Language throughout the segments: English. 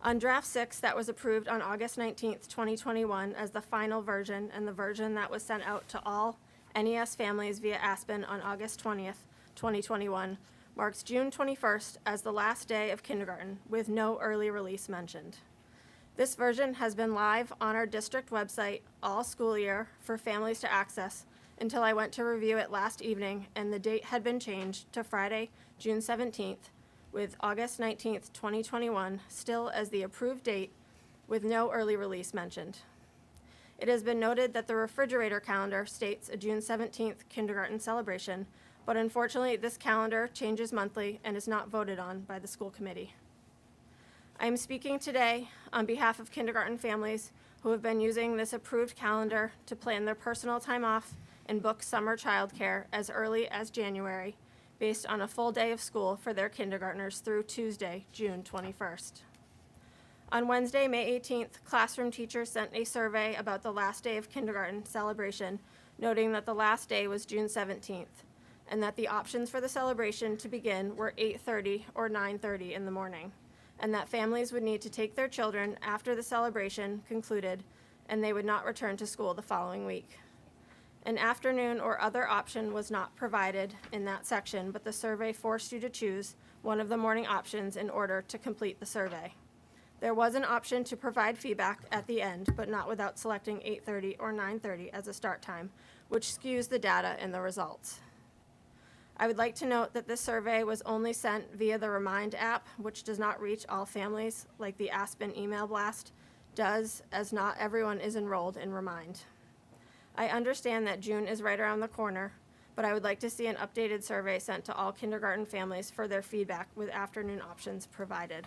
On draft 6 that was approved on August 19th, 2021 as the final version and the version that was sent out to all NES families via Aspen on August 20th, 2021 marks June 21st as the last day of kindergarten with no early release mentioned. This version has been live on our district website all school year for families to access until I went to review it last evening and the date had been changed to Friday, June 17th, with August 19th, 2021 still as the approved date with no early release mentioned. It has been noted that the refrigerator calendar states a June 17th kindergarten celebration, but unfortunately this calendar changes monthly and is not voted on by the school committee. I am speaking today on behalf of kindergarten families who have been using this approved calendar to plan their personal time off and book summer childcare as early as January, based on a full day of school for their kindergartners through Tuesday, June 21st. On Wednesday, May 18th, classroom teachers sent a survey about the last day of kindergarten celebration, noting that the last day was June 17th, and that the options for the celebration to begin were 8:30 or 9:30 in the morning, and that families would need to take their children after the celebration concluded, and they would not return to school the following week. An afternoon or other option was not provided in that section, but the survey forced you to choose one of the morning options in order to complete the survey. There was an option to provide feedback at the end, but not without selecting 8:30 or 9:30 as a start time, which skews the data in the results. I would like to note that this survey was only sent via the Remind app, which does not reach all families like the Aspen email blast does, as not everyone is enrolled in Remind. I understand that June is right around the corner, but I would like to see an updated survey sent to all kindergarten families for their feedback with afternoon options provided.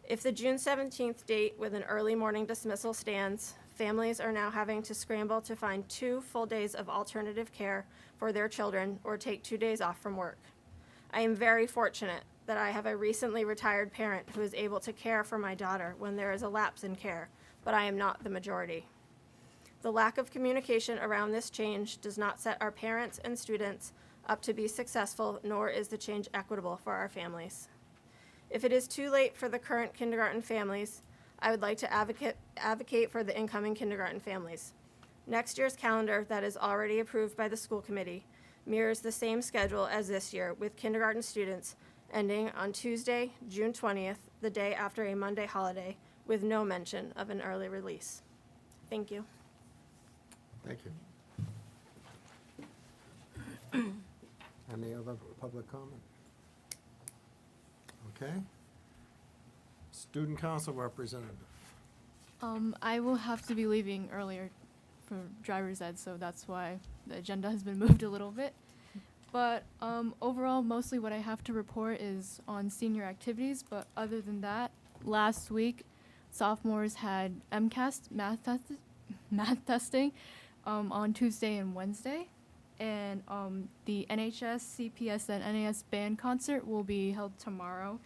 If the June 17th date with an early morning dismissal stands, families are now having to scramble to find 2 full days of alternative care for their children or take 2 days off from work. I am very fortunate that I have a recently retired parent who is able to care for my daughter when there is a lapse in care, but I am not the majority. The lack of communication around this change does not set our parents and students up to be successful, nor is the change equitable for our families. If it is too late for the current kindergarten families, I would like to advocate for the incoming kindergarten families. Next year's calendar that is already approved by the school committee mirrors the same schedule as this year, with kindergarten students ending on Tuesday, June 20th, the day after a Monday holiday, with no mention of an early release. Thank you. Thank you. Any other public comment? Okay. Student council representative. I will have to be leaving earlier for driver's ed, so that's why the agenda has been moved a little bit. But overall, mostly what I have to report is on senior activities, but other than that, last week, sophomores had MCAS math testing on Tuesday and Wednesday. And the NHS, CPS, and NAS band concert will be held tomorrow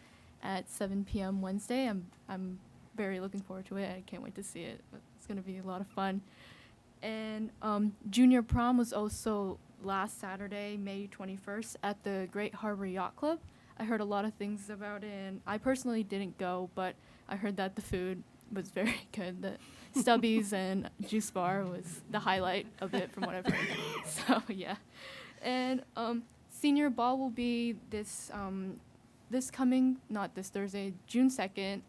at 7 p.m. Wednesday. I'm very looking forward to it. I can't wait to see it. It's going to be a lot of fun. And junior prom was also last Saturday, May 21st, at the Great Harbor Yacht Club. I heard a lot of things about it, and I personally didn't go, but I heard that the food was very good. The Stubbies and Juice Bar was the highlight of it from what I've heard. So, yeah. And senior ball will be this coming, not this Thursday, June 2nd,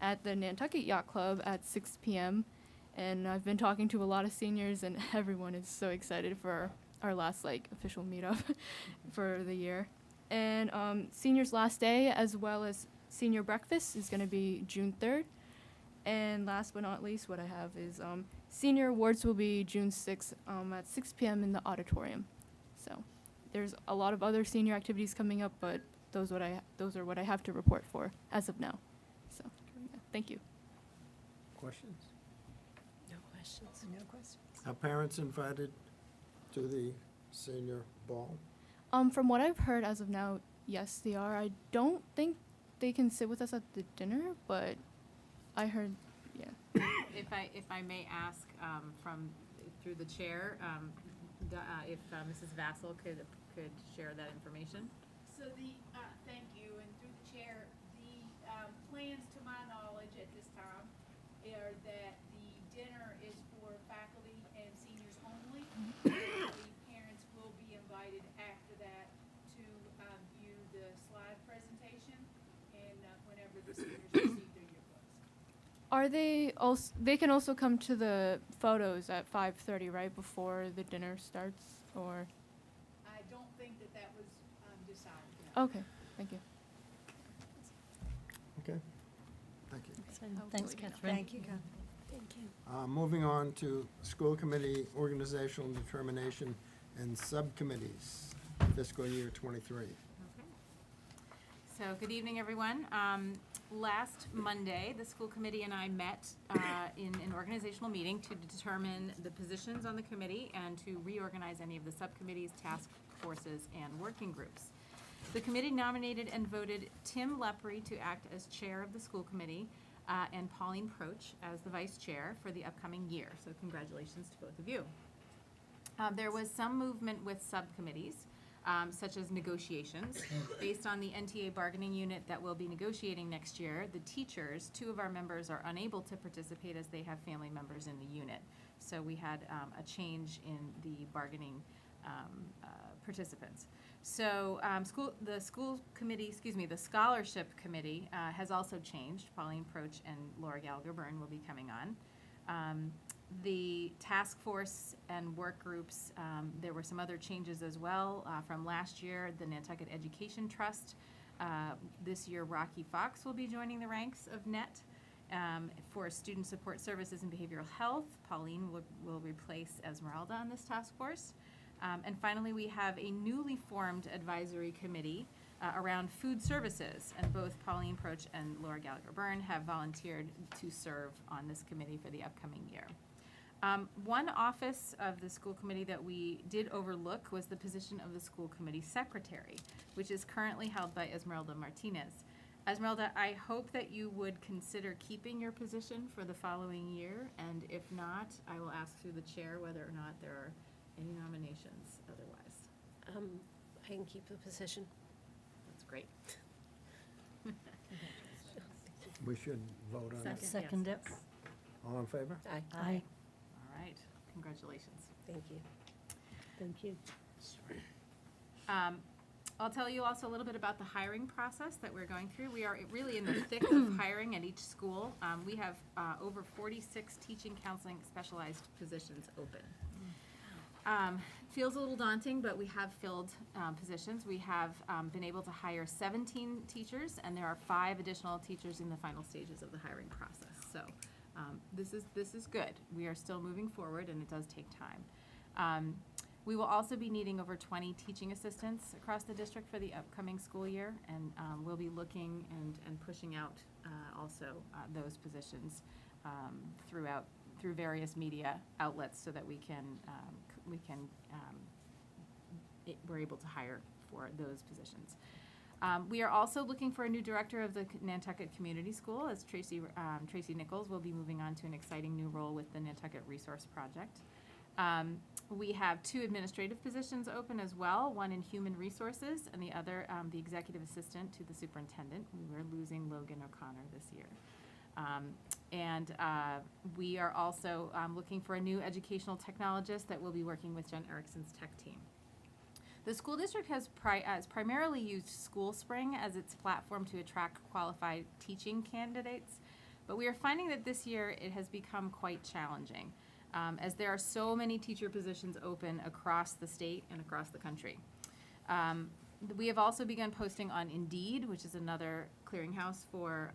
at the Nantucket Yacht Club at 6 p.m. And I've been talking to a lot of seniors, and everyone is so excited for our last, official meetup for the year. And seniors' last day, as well as senior breakfast, is going to be June 3rd. And last but not least, what I have is senior awards will be June 6th at 6 p.m. in the auditorium. So there's a lot of other senior activities coming up, but those are what I have to report for as of now. So yeah, thank you. Questions? No questions. No questions. Are parents invited to the senior ball? From what I've heard as of now, yes, they are. I don't think they can sit with us at the dinner, but I heard, yeah. If I may ask, through the chair, if Mrs. Vassal could share that information. So thank you, and through the chair, the plans are that the dinner is for faculty and seniors only. The parents will be invited after that to view the slide presentation and whenever the seniors receive their yearbooks. Are they also? They can also come to the photos at 5:30, right before the dinner starts, or? I don't think that that was decided yet. Okay, thank you. Okay, thank you. Thanks, Catherine. Thank you, Catherine. Thank you. Moving on to school committee organizational determination and subcommittees, fiscal year '23. Okay. So, good evening, everyone. Last Monday, the school committee and I met in an organizational meeting to determine the positions on the committee and to reorganize any of the subcommittees, task forces, and working groups. The committee nominated and voted Tim Lepre to act as chair of the school committee and Pauline Proch as the vice chair for the upcoming year. So congratulations to both of you. There was some movement with subcommittees, such as negotiations. Based on the NTA bargaining unit that will be negotiating next year, the teachers, 2 of our members are unable to participate as they have family members in the unit. So we had a change in the bargaining participants. So the scholarship committee has also changed. Pauline Proch and Laura Gallagher-Byrne will be coming on. The task force and work groups, there were some other changes as well from last year. The Nantucket Education Trust, this year Rocky Fox will be joining the ranks of NET. For student support services and behavioral health, Pauline will replace Esmeralda on this task force. And finally, we have a newly formed advisory committee around food services, and both Pauline Proch and Laura Gallagher-Byrne have volunteered to serve on this committee for the upcoming year. One office of the school committee that we did overlook was the position of the school committee secretary, which is currently held by Esmeralda Martinez. Esmeralda, I hope that you would consider keeping your position for the following year, and if not, I will ask through the chair whether or not there are any nominations otherwise. I can keep the position. That's great. We should vote on it. Second it. All in favor? Aye. Aye. All right, congratulations. Thank you. Thank you. I'll tell you also a little bit about the hiring process that we're going through. We are really in the thick of hiring at each school. We have over 46 teaching, counseling, specialized positions open. Feels a little daunting, but we have filled positions. We have been able to hire 17 teachers, and there are 5 additional teachers in the final stages of the hiring process. So this is good. We are still moving forward, and it does take time. We will also be needing over 20 teaching assistants across the district for the upcoming school year, and we'll be looking and pushing out also those positions through various media outlets so that we're able to hire for those positions. We are also looking for a new director of the Nantucket Community School, as Tracy Nichols will be moving on to an exciting new role with the Nantucket Resource Project. We have 2 administrative positions open as well, one in human resources and the other the executive assistant to the superintendent. We were losing Logan O'Connor this year. We are also looking for a new educational technologist that will be working with Jen Erickson's tech team. The school district has primarily used School Spring as its platform to attract qualified teaching candidates, but we are finding that this year it has become quite challenging, as there are so many teacher positions open across the state and across the country. We have also begun posting on Indeed, which is another clearinghouse for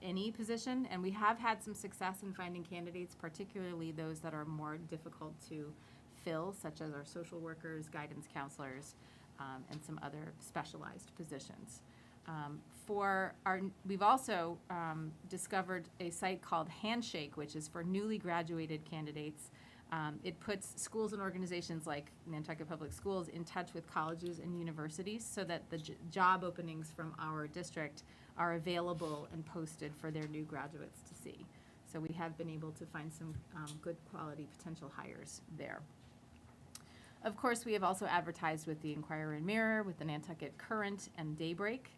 any position, and we have had some success in finding candidates, particularly those that are more difficult to fill, such as our social workers, guidance counselors, and some other specialized positions. We've also discovered a site called Handshake, which is for newly graduated candidates. It puts schools and organizations like Nantucket Public Schools in touch with colleges and universities so that the job openings from our district are available and posted for their new graduates to see. So we have been able to find some good quality potential hires there. Of course, we have also advertised with the Inquirer and Mirror, with the Nantucket Current and Daybreak.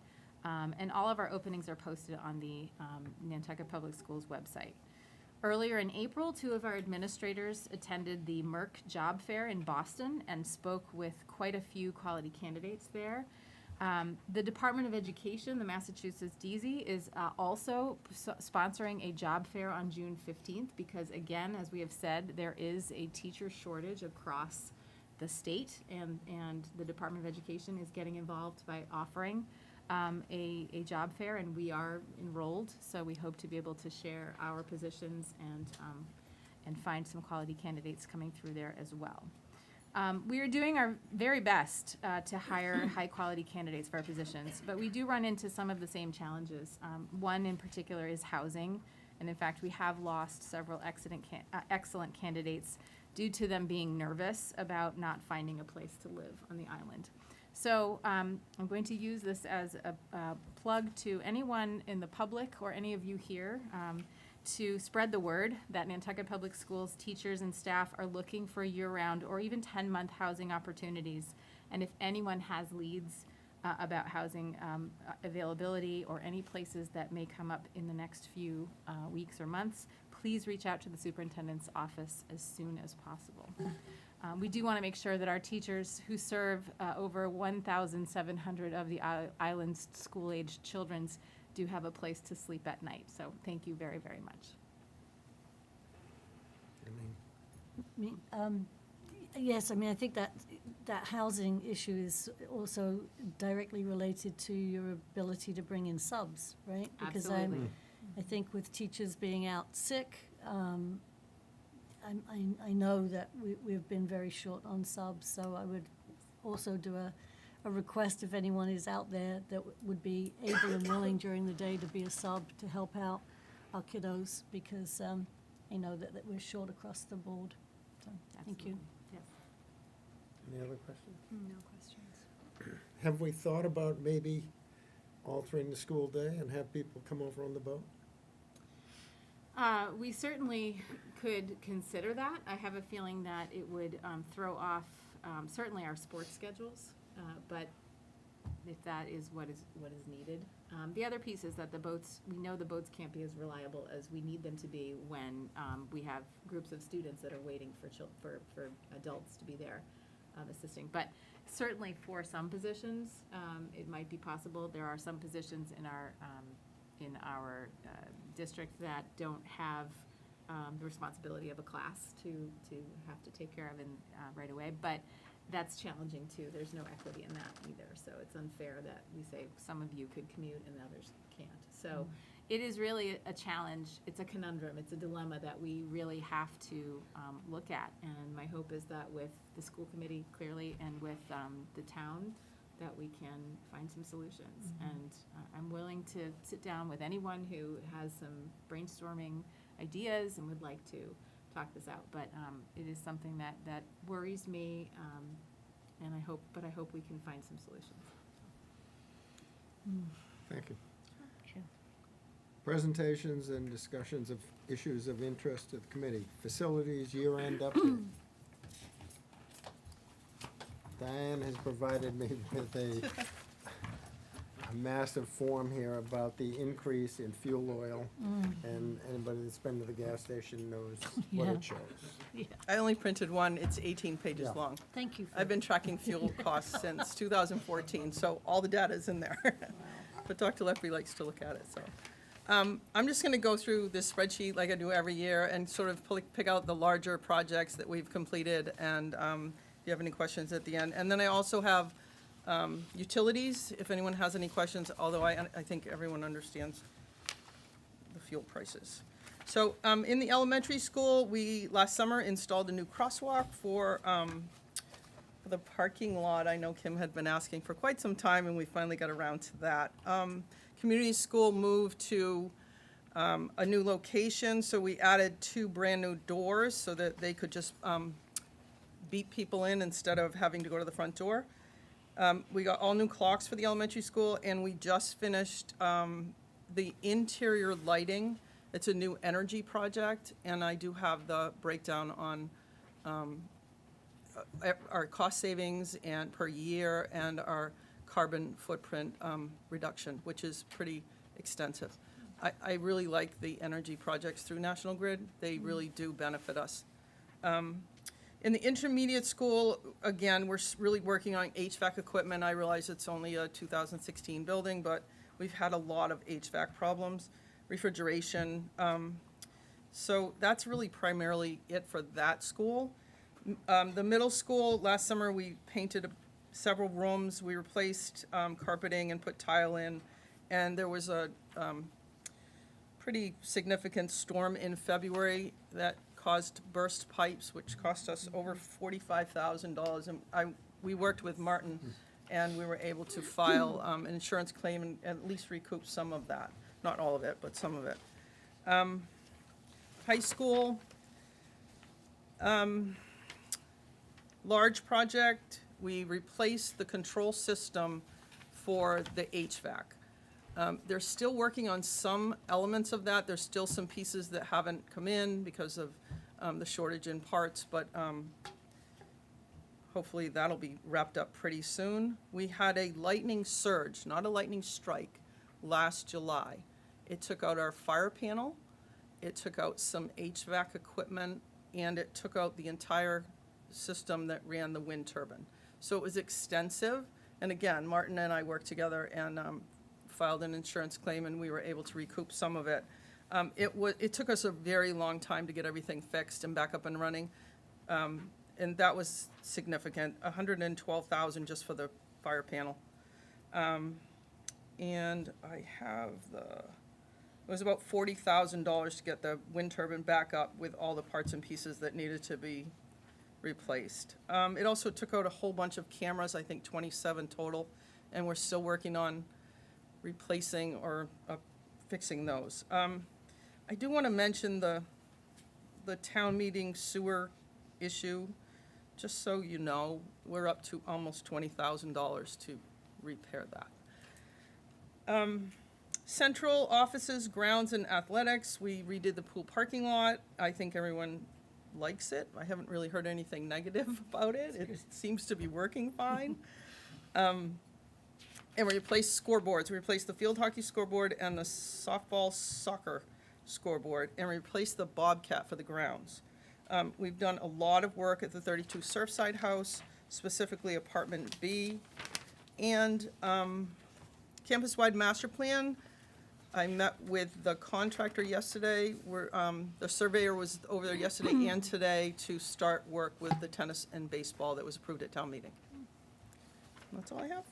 And all of our openings are posted on the Nantucket Public Schools website. Earlier in April, 2 of our administrators attended the Merck Job Fair in Boston and spoke with quite a few quality candidates there. The Department of Education, the Massachusetts DZ, is also sponsoring a job fair on June 15th because, again, as we have said, there is a teacher shortage across the state, and the Department of Education is getting involved by offering a job fair, and we are enrolled, so we hope to be able to share our positions and find some quality candidates coming through there as well. We are doing our very best to hire high-quality candidates for our positions, but we do run into some of the same challenges. One in particular is housing, and in fact, we have lost several excellent candidates due to them being nervous about not finding a place to live on the island. So I'm going to use this as a plug to anyone in the public or any of you here to spread the word that Nantucket Public Schools teachers and staff are looking for year-round or even 10-month housing opportunities. And if anyone has leads about housing availability or any places that may come up in the next few weeks or months, please reach out to the superintendent's office as soon as possible. We do want to make sure that our teachers who serve over 1,700 of the island's school-aged children do have a place to sleep at night. So thank you very, very much. Yes, I mean, I think that housing issue is also directly related to your ability to bring in subs, right? Because Absolutely. I think with teachers being out sick, I know that we've been very short on subs, so I would also do a request if anyone is out there that would be able and willing during the day to be a sub to help out our kiddos, because I know that we're short across the board. So, thank you. Yes. Any other questions? No questions. Have we thought about maybe altering the school day and have people come over on the boat? We certainly could consider that. I have a feeling that it would throw off certainly our sports schedules, but if that is what is needed. The other piece is that we know the boats can't be as reliable as we need them to be when we have groups of students that are waiting for adults to be there assisting. But certainly for some positions, it might be possible. There are some positions in our district that don't have the responsibility of a class to have to take care of right away, but that's challenging too. There's no equity in that either, so it's unfair that we say some of you could commute and others can't. So it is really a challenge. It's a conundrum. It's a dilemma that we really have to look at, and my hope is that with the school committee clearly and with the town, that we can find some solutions. And I'm willing to sit down with anyone who has some brainstorming ideas and would like to talk this out. But it is something that worries me, and I hope we can find some solutions. Thank you. Sure. Presentations and discussions of issues of interest to the committee. Facilities year-end update. Diane has provided me with a massive form here about the increase in fuel oil, and anybody that's been to the gas station knows what Yeah. it shows. I only printed one, it's 18 pages Yeah. long. Thank you. I've been tracking fuel costs since 2014, so all the data's in there. But Dr. Leffery likes to look at it, so. I'm just gonna go through this spreadsheet like I do every year and sort of pick out the larger projects that we've completed, and if you have any questions at the end. And then I also have utilities, if anyone has any questions, although I think everyone understands the fuel prices. So in the elementary school, we last summer installed a new crosswalk for the parking lot. I know Kim had been asking for quite some time, and we finally got around to that. Community school moved to a new location, so we added 2 brand-new doors so that they could just beat people in instead of having to go to the front door. We got all new clocks for the elementary school, and we just finished the interior lighting. It's a new energy project, and I do have the breakdown on our cost savings and per year and our carbon footprint reduction, which is pretty extensive. I really like the energy projects through National Grid. They really do benefit us. In the intermediate school, again, we're really working on HVAC equipment. I realize it's only a 2016 building, but we've had a lot of HVAC problems, refrigeration. So that's really primarily it for that school. The middle school, last summer, we painted several rooms. We replaced carpeting and put tile in. And there was a pretty significant storm in February that caused burst pipes, which cost us over $45,000. And we worked with Martin, and we were able to file an insurance claim and at least recoup some of that. Not all of it, but some of it. High school, large project, we replaced the control system for the HVAC. They're still working on some elements of that. There's still some pieces that haven't come in because of the shortage in parts, but hopefully that'll be wrapped up pretty soon. We had a lightning surge, not a lightning strike, last July. It took out our fire panel, it took out some HVAC equipment, and it took out the entire system that ran the wind turbine. So it was extensive, and again, Martin and I worked together and filed an insurance claim, and we were able to recoup some of it. It took us a very long time to get everything fixed and back up and running, and that was significant, $112,000 just for the fire panel. And I have it was about $40,000 to get the wind turbine back up with all the parts and pieces that needed to be replaced. It also took out a whole bunch of cameras, I think 27 total, and we're still working on replacing or fixing those. I do want to mention the town meeting sewer issue. Just so you know, we're up to almost $20,000 to repair that. Central offices, grounds, and athletics, we redid the pool parking lot. I think everyone likes it. I haven't really heard anything negative about it. It seems to be working fine. And we replaced scoreboards. We replaced the field hockey scoreboard and the softball soccer scoreboard, and we replaced the Bobcat for the grounds. We've done a lot of work at the 32 Surfside House, specifically Apartment B, and campus-wide master plan. I met with the contractor yesterday. The surveyor was over there yesterday and today to start work with the tennis and baseball that was approved at town meeting. And that's all I have,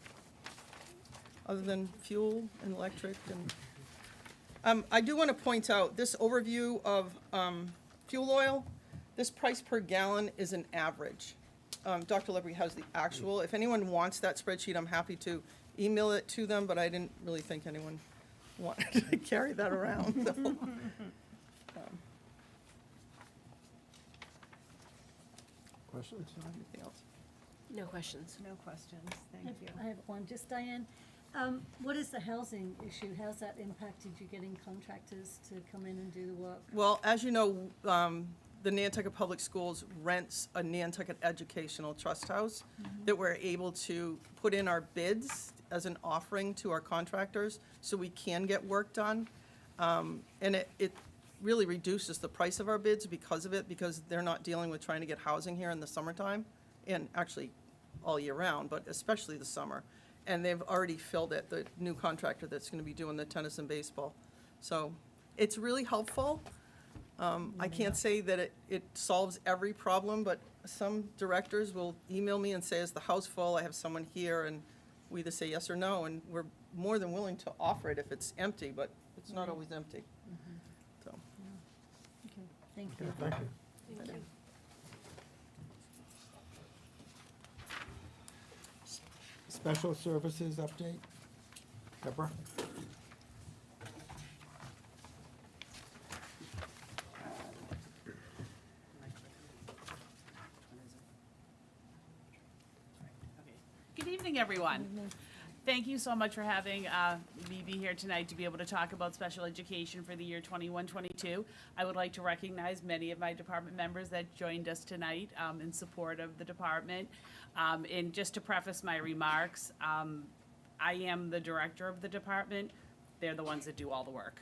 other than fuel and electric. And I do want to point out this overview of fuel oil. This price per gallon is an average. Dr. Lepre has the actual. If anyone wants that spreadsheet, I'm happy to email it to them, but I didn't really think anyone wanted to carry that around. So. Questions? Anything else? No questions. No questions, thank you. I have one, just Diane. What is the housing issue? How's that impacted you getting contractors to come in and do the work? Well, as you know, the Nantucket Public Schools rents a Nantucket Educational Trust House that we're able to put in our bids as an offering to our contractors so we can get work done. And it really reduces the price of our bids because of it, because they're not dealing with trying to get housing here in the summertime, and actually all year round, but especially the summer. And they've already filled it, the new contractor that's going to be doing the tennis and baseball. So it's really helpful. I can't say that it solves every problem, but some directors will email me and say, is the house full? I have someone here, and we either say yes or no, and we're more than willing to offer it if it's empty, but it's not always empty. So, Okay, thank you. Okay, thank you. Thank you. Special services update? Deborah? Good evening, everyone. Thank you so much for having me be here tonight to be able to talk about special education for the year 21-22. I would like to recognize many of my department members that joined us tonight in support of the department. And just to preface my remarks, I am the director of the department, they're the ones that do all the work.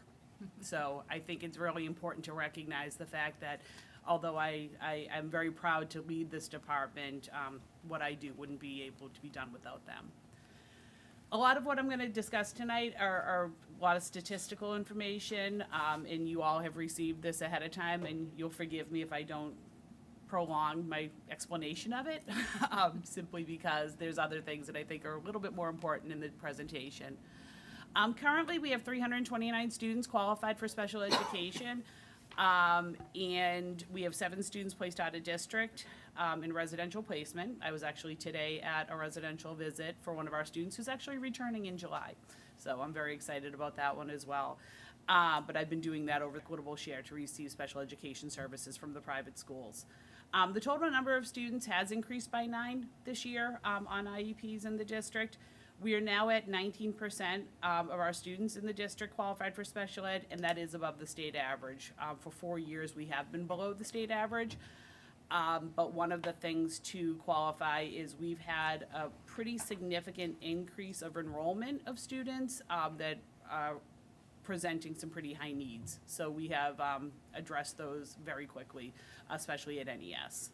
So I think it's really important to recognize the fact that although I am very proud to lead this department, what I do wouldn't be able to be done without them. A lot of what I'm going to discuss tonight are a lot of statistical information, and you all have received this ahead of time, and you'll forgive me if I don't prolong my explanation of it, simply because there's other things that I think are a little bit more important in the presentation. Currently, we have 329 students qualified for special education, and we have 7 students placed out of district in residential placement. I was actually today at a residential visit for one of our students who's actually returning in July. So I'm very excited about that one as well. But I've been doing that over equitable share to receive special education services from the private schools. The total number of students has increased by 9 this year on IEPs in the district. We are now at 19% of our students in the district qualified for special ed, and that is above the state average. For 4 years, we have been below the state average. But one of the things to qualify is we've had a pretty significant increase of enrollment of students that are presenting some pretty high needs. So we have addressed those very quickly, especially at NES.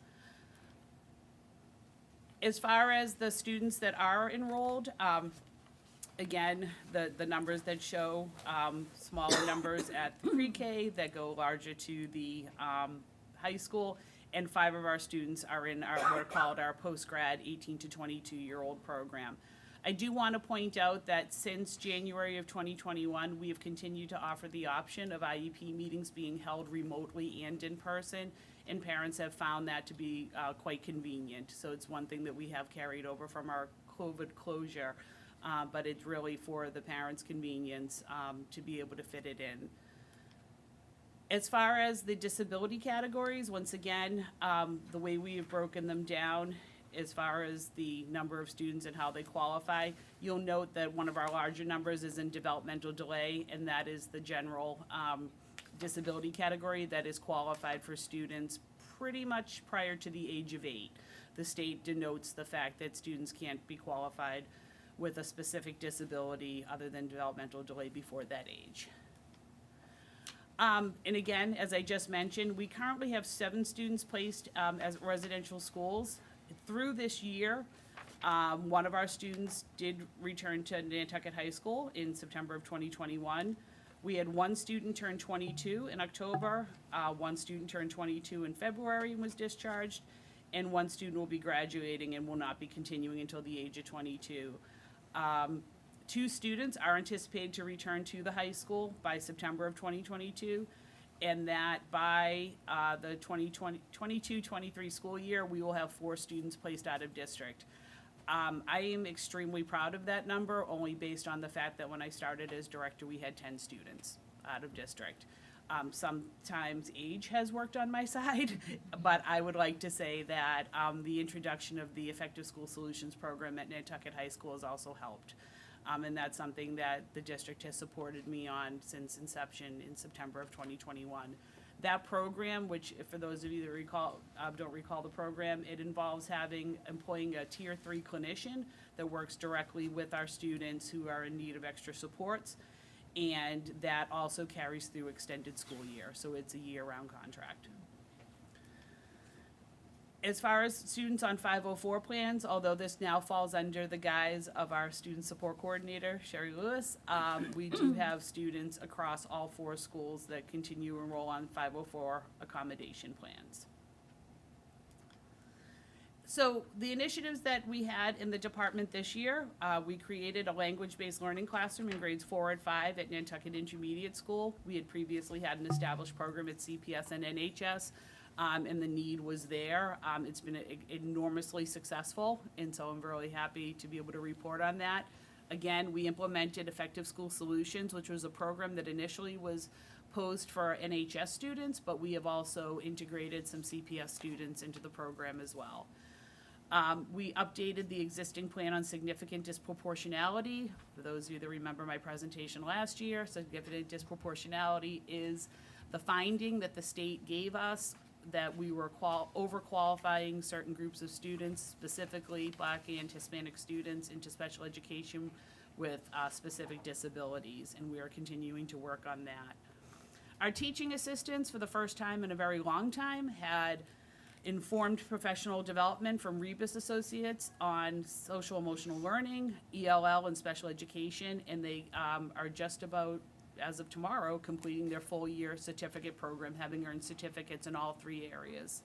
As far as the students that are enrolled, again, the numbers that show smaller numbers at the pre-K that go larger to the high school, and 5 of our students are in our, what are called our post-grad 18 to 22-year-old program. I do want to point out that since January of 2021, we have continued to offer the option of IEP meetings being held remotely and in person, and parents have found that to be quite convenient. So it's one thing that we have carried over from our COVID closure, but it's really for the parents' convenience to be able to fit it in. As far as the disability categories, once again, the way we have broken them down as far as the number of students and how they qualify, you'll note that one of our larger numbers is in developmental delay, and that is the general disability category that is qualified for students pretty much prior to the age of 8. The state denotes the fact that students can't be qualified with a specific disability other than developmental delay before that age. And again, as I just mentioned, we currently have 7 students placed as residential schools. Through this year, one of our students did return to Nantucket High School in September of 2021. We had 1 student turn 22 in October, 1 student turned 22 in February and was discharged, and 1 student will be graduating and will not be continuing until the age of 22. 2 students are anticipated to return to the high school by September of 2022, and that by the 2022-23 school year, we will have 4 students placed out of district. I am extremely proud of that number, only based on the fact that when I started as director, we had 10 students out of district. Sometimes age has worked on my side, but I would like to say that the introduction of the Effective School Solutions program at Nantucket High School has also helped. And that's something that the district has supported me on since inception in September of 2021. That program, which for those of you that recall, don't recall the program, it involves employing a Tier 3 clinician that works directly with our students who are in need of extra supports, and that also carries through extended school year, so it's a year-round contract. As far as students on 504 plans, although this now falls under the guise of our student support coordinator, Sherry Lewis, we do have students across all 4 schools that continue to enroll on 504 accommodation plans. So the initiatives that we had in the department this year, we created a language-based learning classroom in grades 4 and 5 at Nantucket Intermediate School. We had previously had an established program at CPS and NHS. And the need was there. It's been enormously successful, and so I'm really happy to be able to report on that. Again, we implemented Effective School Solutions, which was a program that initially was posed for NHS students, but we have also integrated some CPS students into the program as well. We updated the existing plan on significant disproportionality. For those of you that remember my presentation last year, significant disproportionality is the finding that the state gave us that we were overqualifying certain groups of students, specifically Black and Hispanic students, into special education with specific disabilities, and we are continuing to work on that. Our teaching assistants, for the first time in a very long time, had informed professional development from Rebus Associates on social emotional learning, ELL, and special education, and they are just about, as of tomorrow, completing their full year certificate program, having earned certificates in all 3 areas.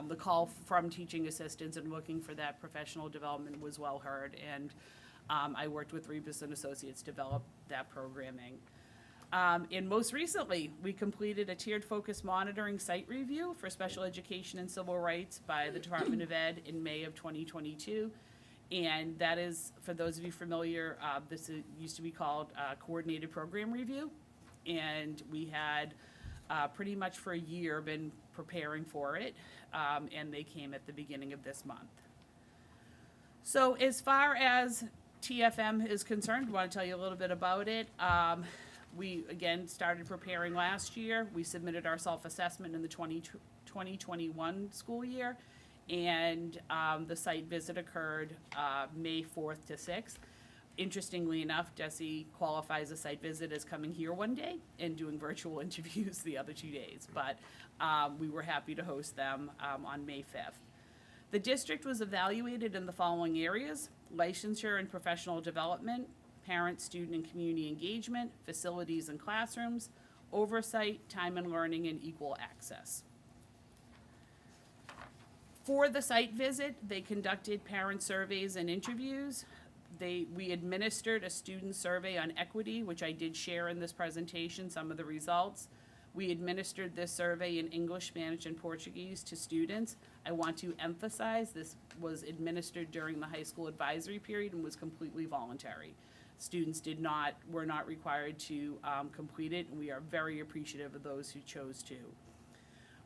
The call from teaching assistants and looking for that professional development was well heard, and I worked with Rebus and Associates to develop that programming. And most recently, we completed a tiered focus monitoring site review for special education and civil rights by the Department of Ed in May of 2022. And that is, for those of you familiar, used to be called coordinated program review. And we had pretty much for a year been preparing for it, and they came at the beginning of this month. So as far as TFM is concerned, I want to tell you a little bit about it. We, again, started preparing last year. We submitted our self-assessment in the 2021 school year, and the site visit occurred May 4th to 6th. Interestingly enough, DESE qualifies a site visit as coming here one day and doing virtual interviews the other 2 days, but we were happy to host them on May 5th. The district was evaluated in the following areas: licensure and professional development, parent, student, and community engagement, facilities and classrooms, oversight, time and learning, and equal access. For the site visit, they conducted parent surveys and interviews. We administered a student survey on equity, which I did share in this presentation, some of the results. We administered this survey in English, Spanish, and Portuguese to students. I want to emphasize this was administered during the high school advisory period and was completely voluntary. Students were not required to complete it, and we are very appreciative of those who chose to.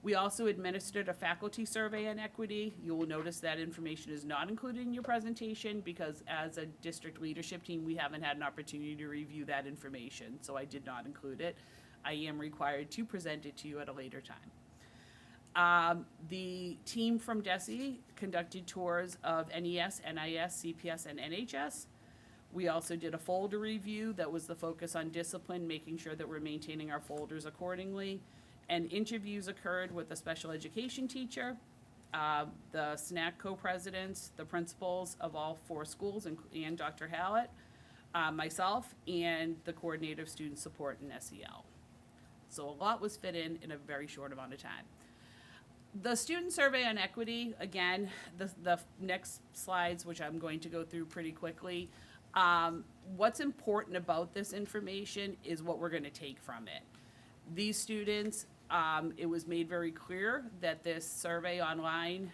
We also administered a faculty survey on equity. You will notice that information is not included in your presentation because as a district leadership team, we haven't had an opportunity to review that information, so I did not include it. I am required to present it to you at a later time. The team from DESE conducted tours of NES, NIS, CPS, and NHS. We also did a folder review that was the focus on discipline, making sure that we're maintaining our folders accordingly. And interviews occurred with the special education teacher, the SNAC co-presidents, the principals of all 4 schools, and Dr. Hallett, myself, and the coordinator of student support in SEL. So a lot was fit in a very short amount of time. The student survey on equity, again, the next slides, which I'm going to go through pretty quickly, what's important about this information is what we're going to take from it. These students, it was made very clear that this survey online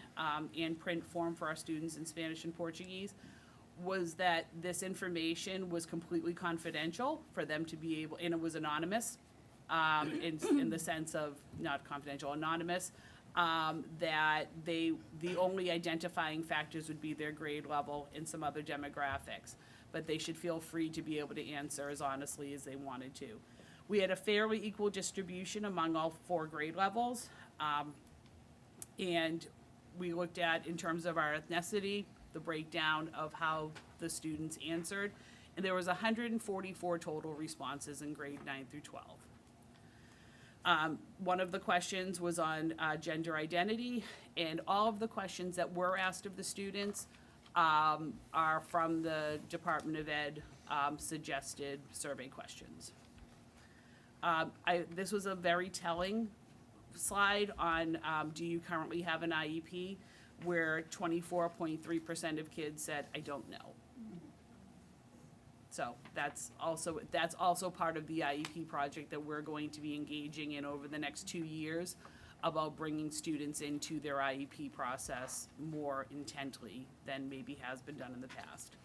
and print form for our students in Spanish and Portuguese was that this information was completely confidential for them to be able, and it was anonymous in the sense of not confidential, anonymous, that the only identifying factors would be their grade level and some other demographics, but they should feel free to be able to answer as honestly as they wanted to. We had a fairly equal distribution among all 4 grade levels, and we looked at, in terms of our ethnicity, the breakdown of how the students answered, and there was 144 total responses in grade 9 through 12. One of the questions was on gender identity, and all of the questions that were asked of the students are from the Department of Ed suggested survey questions. This was a very telling slide on do you currently have an IEP, where 24.3% of kids said, I don't know. So that's also part of the IEP project that we're going to be engaging in over the next 2 years about bringing students into their IEP process more intently than maybe has been done in the past.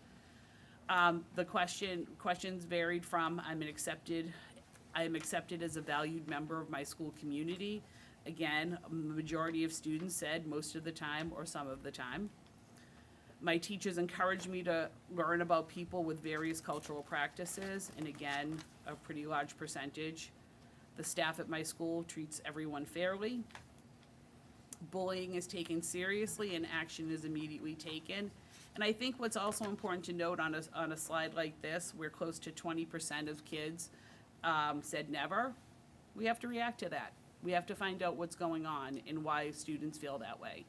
The questions varied from I am accepted as a valued member of my school community. Again, a majority of students said most of the time or some of the time. My teachers encouraged me to learn about people with various cultural practices, and again, a pretty large percentage. The staff at my school treats everyone fairly. Bullying is taken seriously and action is immediately taken. And I think what's also important to note on a slide like this, where close to 20% of kids said never, we have to react to that. We have to find out what's going on and why students feel that way.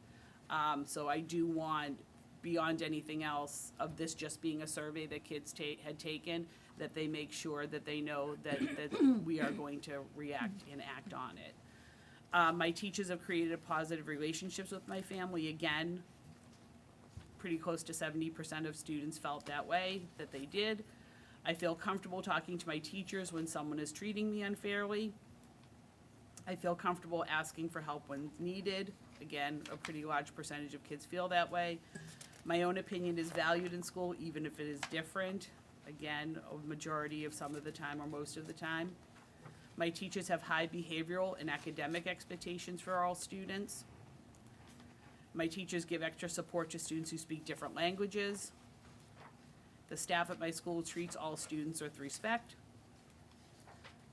So I do want, beyond anything else, of this just being a survey that kids had taken, that they make sure that they know that we are going to react and act on it. My teachers have created positive relationships with my family. Again, pretty close to 70% of students felt that way, that they did. I feel comfortable talking to my teachers when someone is treating me unfairly. I feel comfortable asking for help when needed. Again, a pretty large percentage of kids feel that way. My own opinion is valued in school, even if it is different. Again, a majority of some of the time or most of the time. My teachers have high behavioral and academic expectations for all students. My teachers give extra support to students who speak different languages. The staff at my school treats all students with respect.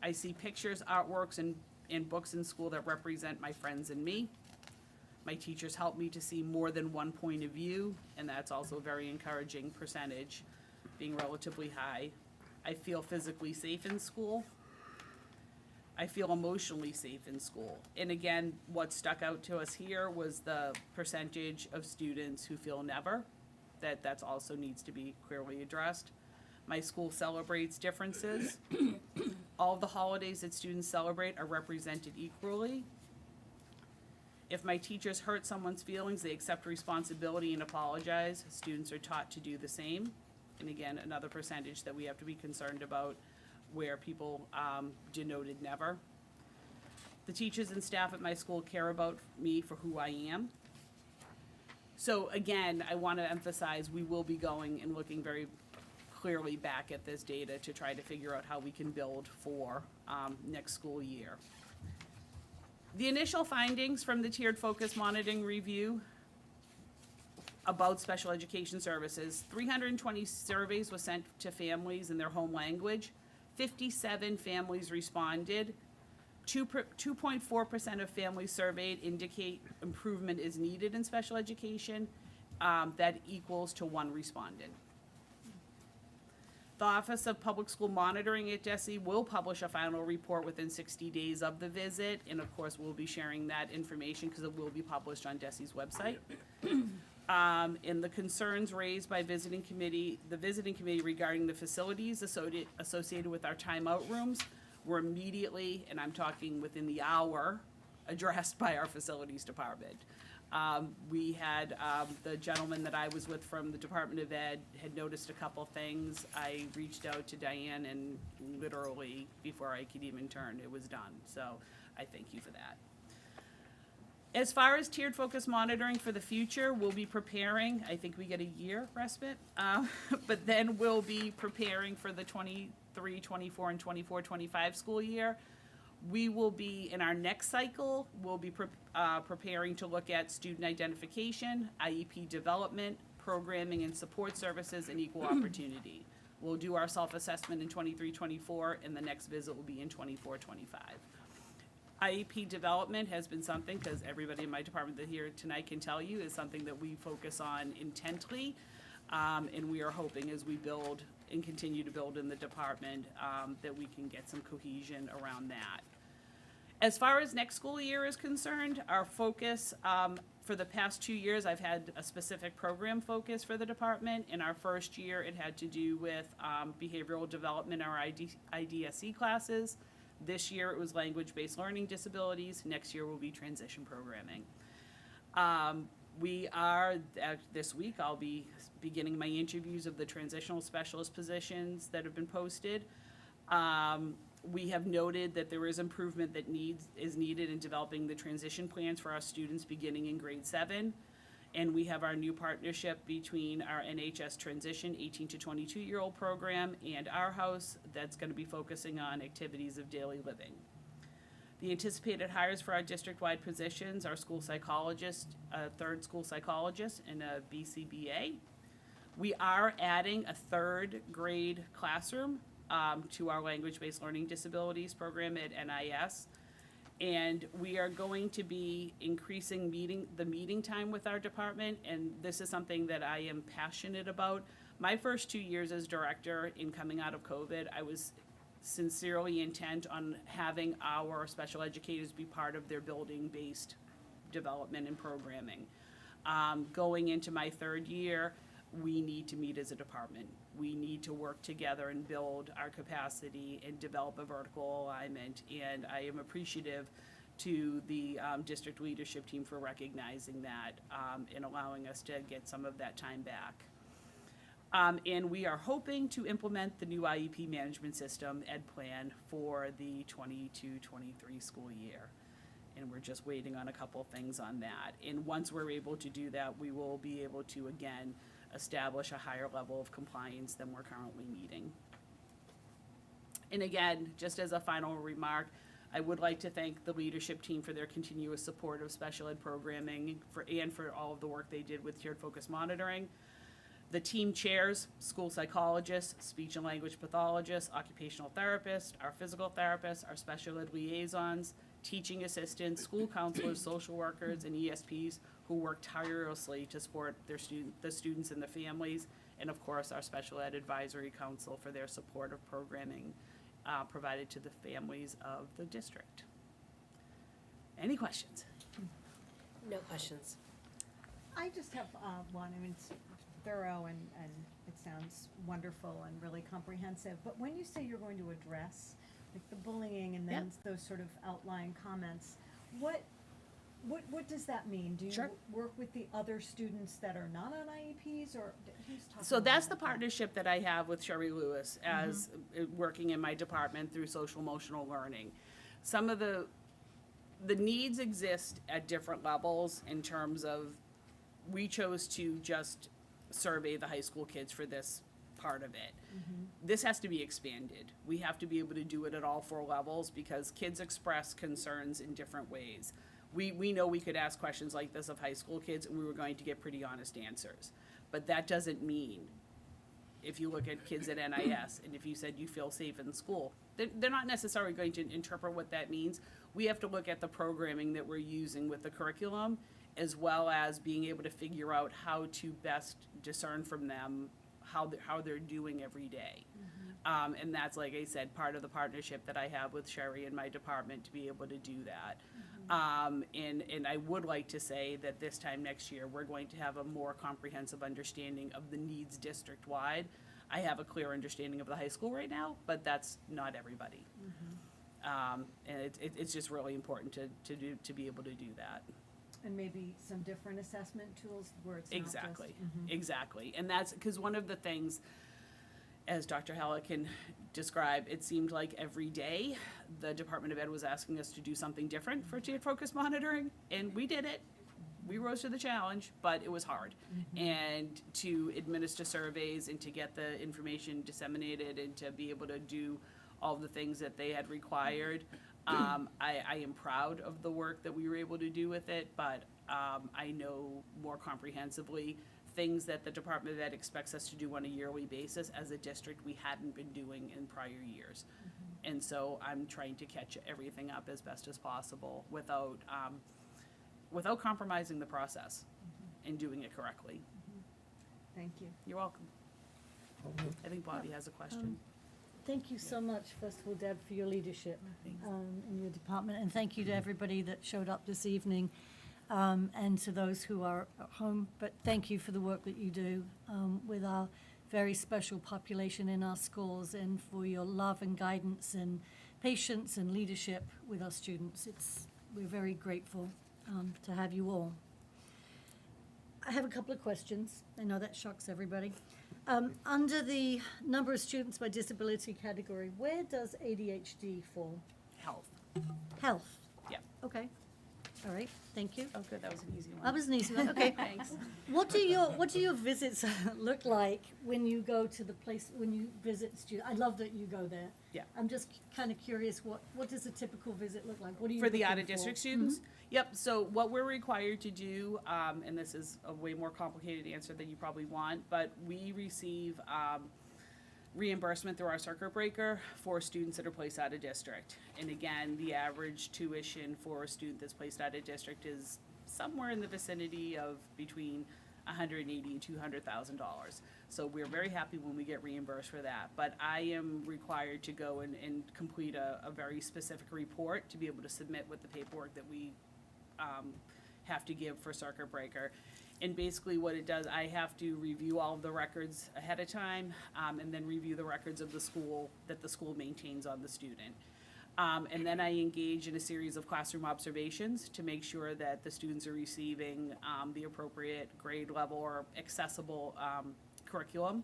I see pictures, artworks, and books in school that represent my friends and me. My teachers help me to see more than one point of view, and that's also a very encouraging percentage, being relatively high. I feel physically safe in school. I feel emotionally safe in school. And again, what stuck out to us here was the percentage of students who feel never, that's also needs to be clearly addressed. My school celebrates differences. All of the holidays that students celebrate are represented equally. If my teachers hurt someone's feelings, they accept responsibility and apologize. Students are taught to do the same. And again, another percentage that we have to be concerned about, where people denoted never. The teachers and staff at my school care about me for who I am. So again, I want to emphasize, we will be going and looking very clearly back at this data to try to figure out how we can build for next school year. The initial findings from the tiered focus monitoring review about special education services, 320 surveys were sent to families in their home language. 57 families responded. 2.4% of families surveyed indicate improvement is needed in special education. That equals to 1 respondent. The Office of Public School Monitoring at DESE will publish a final report within 60 days of the visit, and of course, we'll be sharing that information because it will be published on DESE's website. And the concerns raised by the visiting committee regarding the facilities associated with our timeout rooms were immediately, and I'm talking within the hour, addressed by our facilities department. We had, the gentleman that I was with from the Department of Ed had noticed a couple things. I reached out to Diane, and literally before I could even turn, it was done. So I thank you for that. As far as tiered focus monitoring for the future, we'll be preparing, I think we get a year respite, but then we'll be preparing for the 23, 24, and 24, 25 school year. We will be, in our next cycle, we'll be preparing to look at student identification, IEP development, programming and support services, and equal opportunity. We'll do our self-assessment in 23, 24, and the next visit will be in 24, 25. IEP development has been something, because everybody in my department that here tonight can tell you, is something that we focus on intently. And we are hoping as we build and continue to build in the department, that we can get some cohesion around that. As far as next school year is concerned, our focus, for the past 2 years, I've had a specific program focus for the department. In our first year, it had to do with behavioral development, our IDSE classes. This year, it was language-based learning disabilities. Next year will be transition programming. We are, this week, I'll be beginning my interviews of the transitional specialist positions that have been posted. We have noted that there is improvement that is needed in developing the transition plans for our students beginning in grade 7. And we have our new partnership between our NHS Transition 18 to 22-year-old program and our house that's going to be focusing on activities of daily living. The anticipated hires for our district-wide positions are school psychologist, a third school psychologist, and a BCBA. We are adding a 3rd grade classroom to our language-based learning disabilities program at NIS. And we are going to be increasing the meeting time with our department, and this is something that I am passionate about. My first 2 years as director in coming out of COVID, I was sincerely intent on having our special educators be part of their building-based development and programming. Going into my third year, we need to meet as a department. We need to work together and build our capacity and develop a vertical alignment. And I am appreciative to the district leadership team for recognizing that and allowing us to get some of that time back. And we are hoping to implement the new IEP management system, Ed Plan, for the 22-23 school year. And we're just waiting on a couple things on that. And once we're able to do that, we will be able to, again, establish a higher level of compliance than we're currently meeting. And again, just as a final remark, I would like to thank the leadership team for their continuous support of special ed programming and for all of the work they did with tiered focus monitoring. The team chairs, school psychologists, speech and language pathologists, occupational therapists, our physical therapists, our special ed liaisons, teaching assistants, school counselors, social workers, and ESPs who work tirelessly to support the students and the families, and of course, our special ed advisory council for their support of programming provided to the families of the district. Any questions? No questions. I just have one. I mean, it's thorough and it sounds wonderful and really comprehensive. But when you say you're going to address like the bullying and then those sort of outlying comments, what does that mean? Do you Sure. work with the other students that are not on IEPs, or who's talking? So about that's the that? partnership that I have with Sherry Lewis as working in my department through social emotional learning. Some of the needs exist at different levels in terms of, we chose to just survey the high school kids for this part of it. This has to be expanded. We have to be able to do it at all 4 levels because kids express concerns in different ways. We know we could ask questions like this of high school kids and we were going to get pretty honest answers. But that doesn't mean, if you look at kids at NIS and if you said you feel safe in school, they're not necessarily going to interpret what that means. We have to look at the programming that we're using with the curriculum, as well as being able to figure out how to best discern from them how they're doing every day. And that's, like I said, part of the partnership that I have with Sherry and my department to be able to do that. And I would like to say that this time next year, we're going to have a more comprehensive understanding of the needs district-wide. I have a clear understanding of the high school right now, but that's not everybody. And it's just really important to be able to do that. And maybe some different assessment tools where it's not just. Exactly, exactly. And that's because one of the things, as Dr. Hella can describe, it seemed like every day the Department of Ed was asking us to do something different for tiered focus monitoring, and we did it. We rose to the challenge, but it was hard. And to administer surveys and to get the information disseminated and to be able to do all the things that they had required, I am proud of the work that we were able to do with it, but I know more comprehensively things that the Department of Ed expects us to do on a yearly basis as a district we hadn't been doing in prior years. And so I'm trying to catch everything up as best as possible without compromising the process and doing it correctly. Thank you. You're welcome. I think Bobby has a question. Thank you so much, first of all, Deb, for your leadership in your department, and thank you to everybody that showed up this evening, and to those who are at home. But thank you for the work that you do with our very special population in our schools, and for your love and guidance and patience and leadership with our students. We're very grateful to have you all. I have a couple of questions. I know that shocks everybody. Under the number of students by disability category, where does ADHD fall? Health. Health? Yeah. Okay. All right, thank you. Oh, good, that was an easy one. That was an easy one, okay. Thanks. What do your visits look like when you go to the place, when you visit students? I love that you go there. Yeah. I'm just kind of curious, what does a typical visit look like? What are you For the looking out-of-district for? students? Yep, so what we're required to do, and this is a way more complicated answer than you probably want, but we receive reimbursement through our circuit breaker for students that are placed out of district. And again, the average tuition for a student that's placed out of district is somewhere in the vicinity of between $180,000 and $200,000. So we're very happy when we get reimbursed for that. But I am required to go and complete a very specific report to be able to submit with the paperwork that we have to give for circuit breaker. And basically what it does, I have to review all of the records ahead of time, and then review the records of the school, that the school maintains on the student. And then I engage in a series of classroom observations to make sure that the students are receiving the appropriate grade level or accessible curriculum.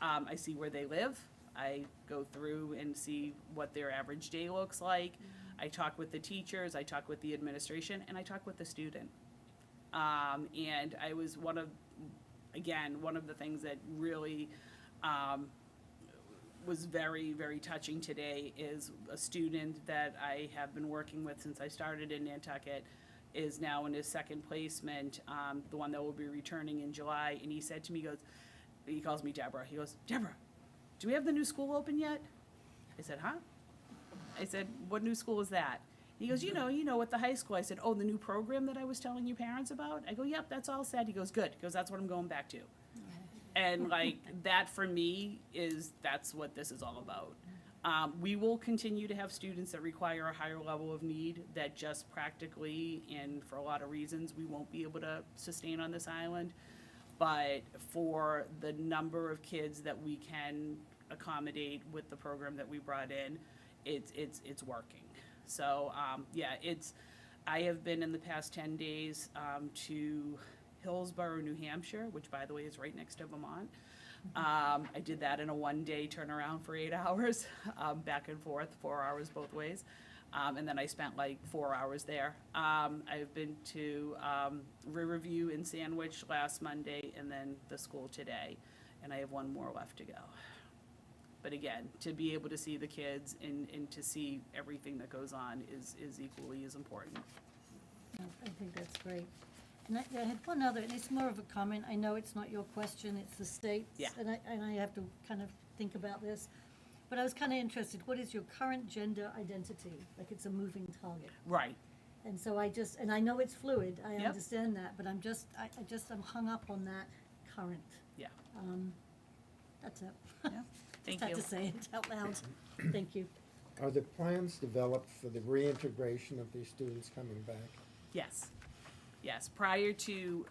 I see where they live. I go through and see what their average day looks like. I talk with the teachers, I talk with the administration, and I talk with the student. And I was one of the things that really was very, very touching today is a student that I have been working with since I started in Nantucket is now in his second placement, the one that will be returning in July. And he said to me, he calls me Deborah. He goes, Deborah, do we have the new school open yet? I said, huh? I said, what new school is that? He goes, you know, at the high school. I said, oh, the new program that I was telling you parents about? I go, yep, that's all set. He goes, good. He goes, that's what I'm going back to. And like, that for me that's what this is all about. We will continue to have students that require a higher level of need that just practically, and for a lot of reasons, we won't be able to sustain on this island. But for the number of kids that we can accommodate with the program that we brought in, it's working. So, I have been in the past 10 days to Hillsborough, New Hampshire, which by the way is right next to Vermont. I did that in a one-day turnaround for 8 hours, back and forth, 4 hours both ways. And then I spent like 4 hours there. I've been to Riverview in Sandwich last Monday and then the school today. And I have one more left to go. But again, to be able to see the kids and to see everything that goes on is equally as important. No, I think that's great. And I had one other, and it's more of a comment. I know it's not your question, it's the state's. Yeah. And I have to kind of think about this. But I was kind of interested, what is your current gender identity? Like, it's a moving target. Right. And so and I know it's fluid, I Yep. understand that, but I'm hung up on that current. Yeah. That's it. Yeah. Thank Just you. had to say it out loud. Thank you. Are the plans developed for the reintegration of these students coming back? Yes. Yes, prior to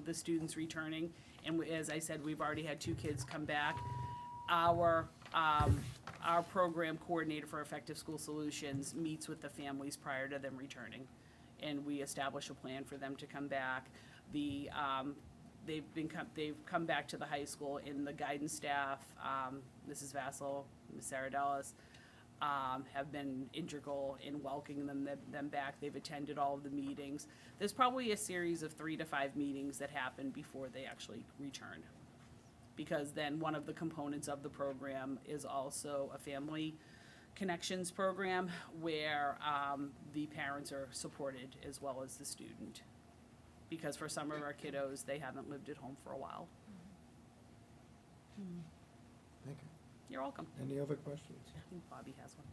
the students returning, and as I said, we've already had 2 kids come back. Our program coordinator for Effective School Solutions meets with the families prior to them returning, and we establish a plan for them to come back. They've come back to the high school, and the guidance staff, Mrs. Vassal, Ms. Saradellis, have been integral in welcoming them back. They've attended all of the meetings. There's probably a series of 3 to 5 meetings that happen before they actually return. Because then one of the components of the program is also a family connections program where the parents are supported as well as the student. Because for some of our kiddos, they haven't lived at home for a while. Thank you. You're welcome. Any other questions? I think Bobby has one.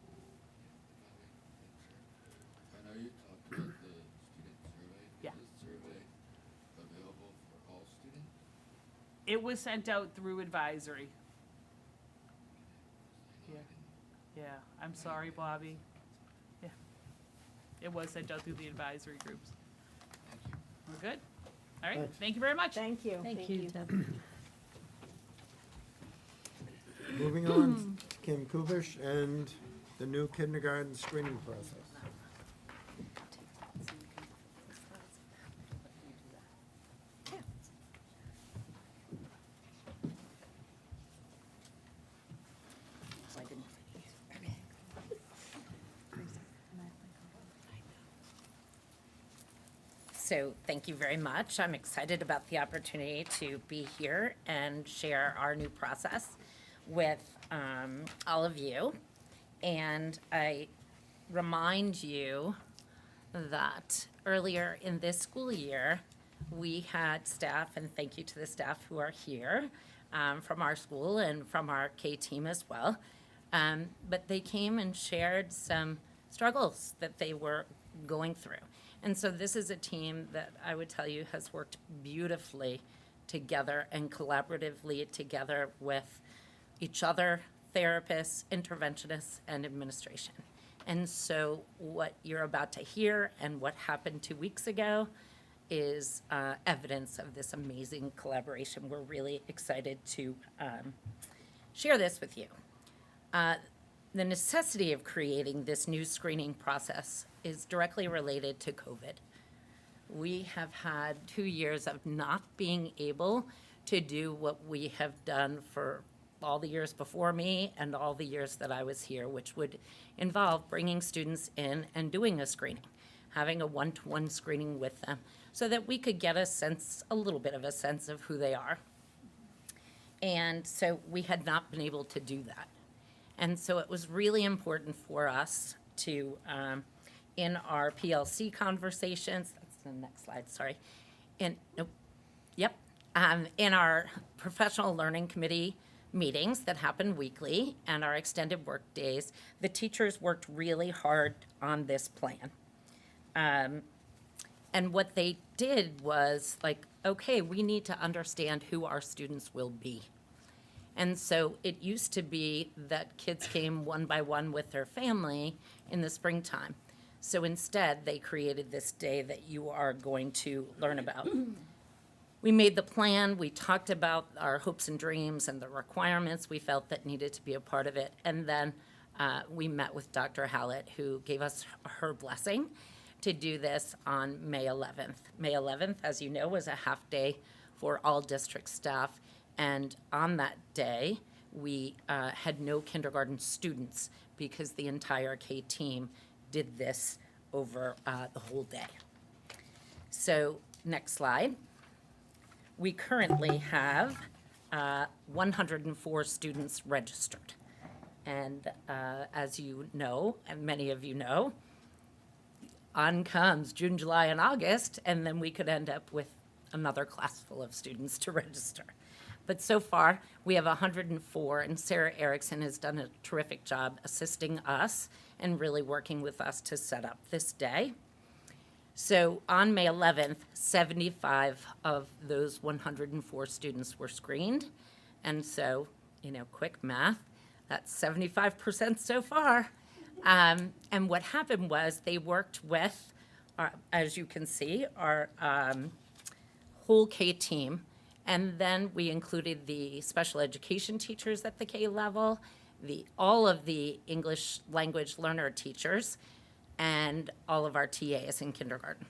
I know you talked about the student survey. Yeah. Is this survey available for all students? It was sent out through advisory. I know Yeah. Yeah, I'm sorry, Bobby. Yeah. It was sent out through the advisory groups. Thank you. We're good? All right, Thanks. thank you very much. Thank you. Thank you, Deb. Moving on to Kim Koobish and the new kindergarten screening process. So thank you very much. I'm excited about the opportunity to be here and share our new process with all of you. And I remind you that earlier in this school year, we had staff, and thank you to the staff who are here, from our school and from our K team as well. But they came and shared some struggles that they were going through. And so this is a team that I would tell you has worked beautifully together and collaboratively together with each other, therapists, interventionists, and administration. And so what you're about to hear and what happened 2 weeks ago is evidence of this amazing collaboration. We're really excited to share this with you. The necessity of creating this new screening process is directly related to COVID. We have had 2 years of not being able to do what we have done for all the years before me and all the years that I was here, which would involve bringing students in and doing a screening, having a one-to-one screening with them so that we could get a little bit of a sense of who they are. And so we had not been able to do that. And so it was really important for us to, in our PLC conversations, that's the next slide, sorry. In our professional learning committee meetings that happen weekly and our extended work days, the teachers worked really hard on this plan. And what they did was like, okay, we need to understand who our students will be. And so it used to be that kids came one by one with their family in the springtime. So instead, they created this day that you are going to learn about. We made the plan, we talked about our hopes and dreams and the requirements we felt that needed to be a part of it. And then we met with Dr. Hallett, who gave us her blessing to do this on May 11th. May 11th, as you know, was a half day for all district staff. And on that day, we had no kindergarten students because the entire K team did this over the whole day. So next slide. We currently have 104 students registered. And as you know, and many of you know, on comes June, July, and August, and then we could end up with another class full of students to register. But so far, we have 104, and Sarah Erickson has done a terrific job assisting us and really working with us to set up this day. So on May 11th, 75 of those 104 students were screened. And so, quick math, that's 75% so far. And what happened was they worked with, as you can see, our whole K team. And then we included the special education teachers at the K level, all of the English language learner teachers, and all of our TAs in kindergarten.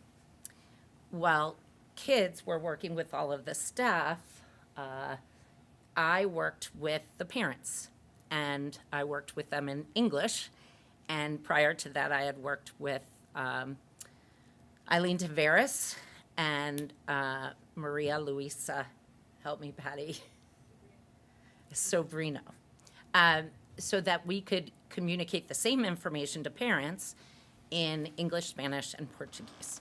While kids were working with all of the staff, I worked with the parents, and I worked with them in English. And prior to that, I had worked with Eileen Tavares and Maria Luisa, help me, Patty, Sobrino, so that we could communicate the same information to parents in English, Spanish, and Portuguese.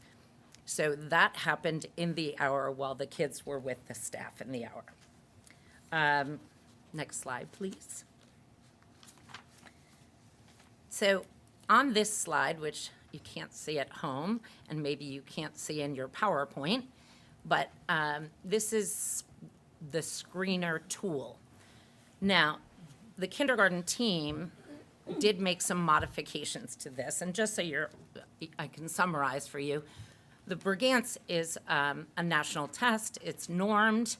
So that happened in the hour while the kids were with the staff in the hour. Next slide, please. So on this slide, which you can't see at home, and maybe you can't see in your PowerPoint, but this is the screener tool. Now, the kindergarten team did make some modifications to this, and just so I can summarize for you, the Brigance is a national test. It's normed.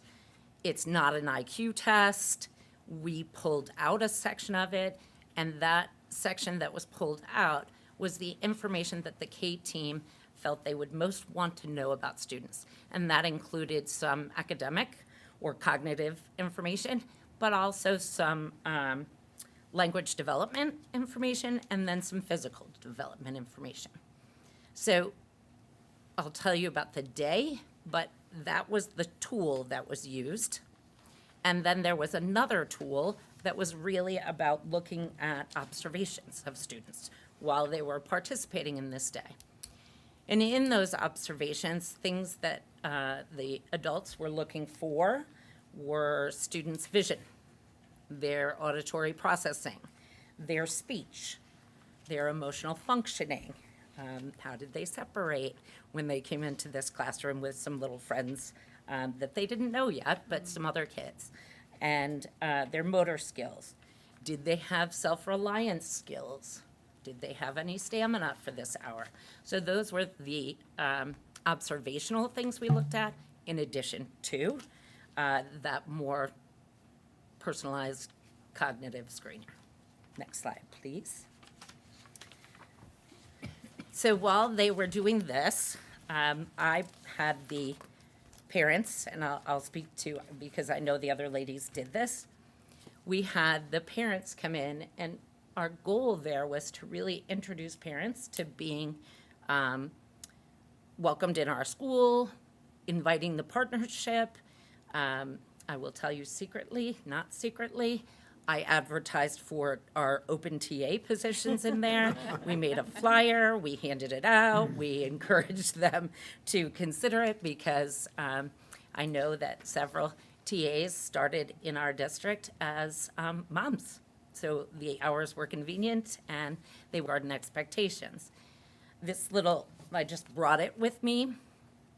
It's not an IQ test. We pulled out a section of it, and that section that was pulled out was the information that the K team felt they would most want to know about students. And that included some academic or cognitive information, but also some language development information, and then some physical development information. So I'll tell you about the day, but that was the tool that was used. And then there was another tool that was really about looking at observations of students while they were participating in this day. And in those observations, things that the adults were looking for were students' vision, their auditory processing, their speech, their emotional functioning. How did they separate when they came into this classroom with some little friends that they didn't know yet, but some other kids? And their motor skills. Did they have self-reliance skills? Did they have any stamina for this hour? So those were the observational things we looked at, in addition to that more personalized cognitive screener. Next slide, please. So while they were doing this, I had the parents, and I'll speak to, because I know the other ladies did this, we had the parents come in, and our goal there was to really introduce parents to being welcomed in our school, inviting the partnership. I will tell you secretly, not secretly, I advertised for our open TA positions in there. We made a flyer, we handed it out, we encouraged them to consider it because I know that several TAs started in our district as moms. So the hours were convenient and they were in expectations. This little, I just brought it with me,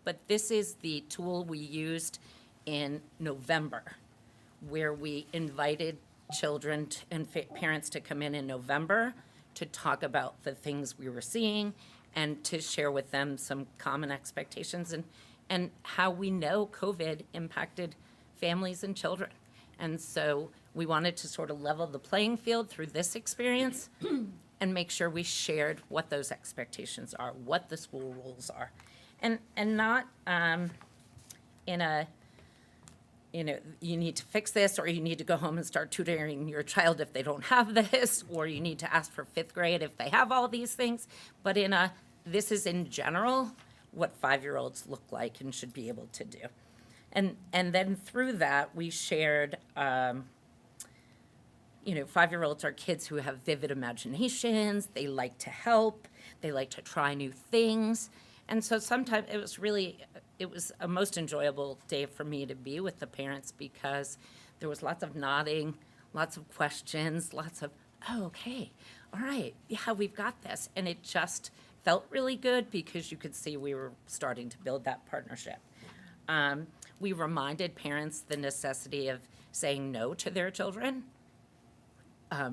but this is the tool we used in November, where we invited children and parents to come in November to talk about the things we were seeing and to share with them some common expectations and how we know COVID impacted families and children. And so we wanted to sort of level the playing field through this experience and make sure we shared what those expectations are, what the school rules are. And not in a, you know, you need to fix this, or you need to go home and start tutoring your child if they don't have this, or you need to ask for 5th grade if they have all these things. But in a, this is in general what 5-year-olds look like and should be able to do. And then through that, we shared, 5-year-olds are kids who have vivid imaginations, they like to help, they like to try new things. And so sometimes it was a most enjoyable day for me to be with the parents because there was lots of nodding, lots of questions, lots of, oh, okay, all right, yeah, we've got this. And it just felt really good because you could see we were starting to build that partnership. We reminded parents the necessity of saying no to their children,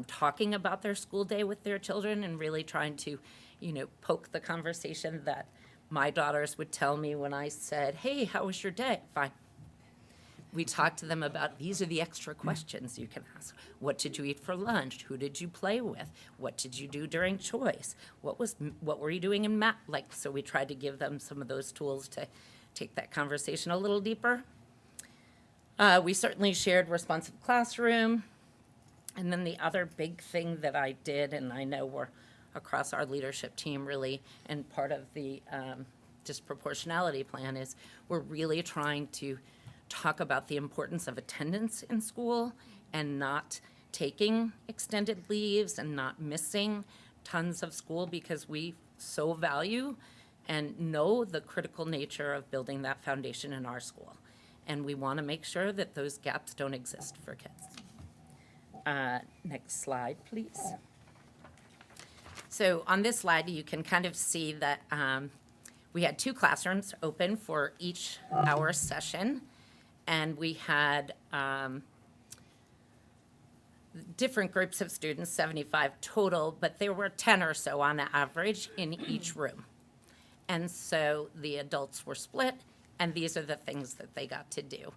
talking about their school day with their children, and really trying to, poke the conversation that my daughters would tell me when I said, hey, how was your day? Fine. We talked to them about, these are the extra questions you can ask. What did you eat for lunch? Who did you play with? What did you do during choice? What were you doing in math? So we tried to give them some of those tools to take that conversation a little deeper. We certainly shared responsive classroom. And then the other big thing that I did, and I know we're across our leadership team really, and part of the disproportionality plan is we're really trying to talk about the importance of attendance in school and not taking extended leaves and not missing tons of school, because we so value and know the critical nature of building that foundation in our school. And we want to make sure that those gaps don't exist for kids. Next slide, please. So on this slide, you can kind of see that we had 2 classrooms open for each hour session, and we had different groups of students, 75 total, but there were 10 or so on average in each room. And so the adults were split, and these are the things that they got to do.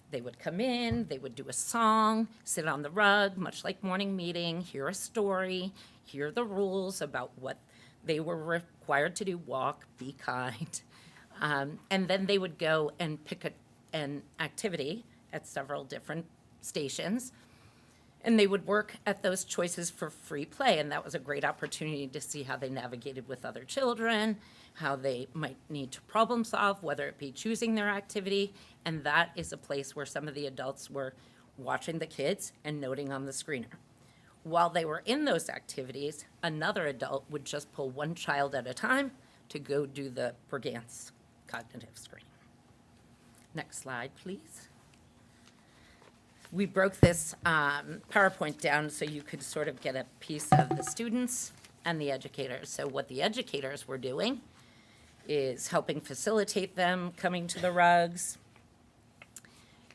They would come in, they would do a song, sit on the rug, much like morning meeting, hear a story, hear the rules about what they were required to do, walk, be kind. And then they would go and pick an activity at several different stations, and they would work at those choices for free play. And that was a great opportunity to see how they navigated with other children, how they might need to problem solve, whether it be choosing their activity. And that is a place where some of the adults were watching the kids and noting on the screener. While they were in those activities, another adult would just pull one child at a time to go do the Brigance cognitive screening. Next slide, please. we broke this PowerPoint down so you could sort of get a piece of the students and the educators. So what the educators were doing is helping facilitate them coming to the rugs,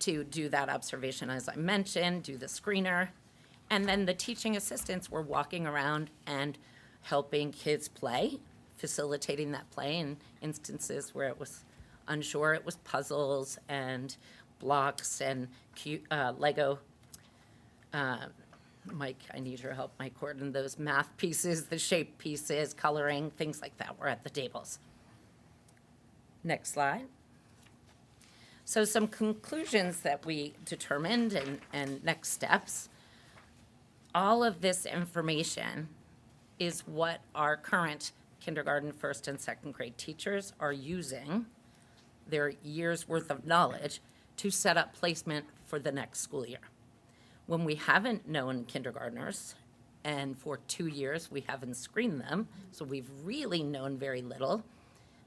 to do that observation, as I mentioned, do the screener. And then the teaching assistants were walking around and helping kids play, facilitating that play in instances where it was unsure. It was puzzles and blocks and Lego. Mike, I need your help, Mike Gordon. Those math pieces, the shape pieces, coloring, things like that were at the tables. Next slide. So some conclusions that we determined and next steps. All of this information is what our current kindergarten, first and second grade teachers are using, their year's worth of knowledge, to set up placement for the next school year. When we haven't known kindergartners, and for 2 years we haven't screened them, so we've really known very little,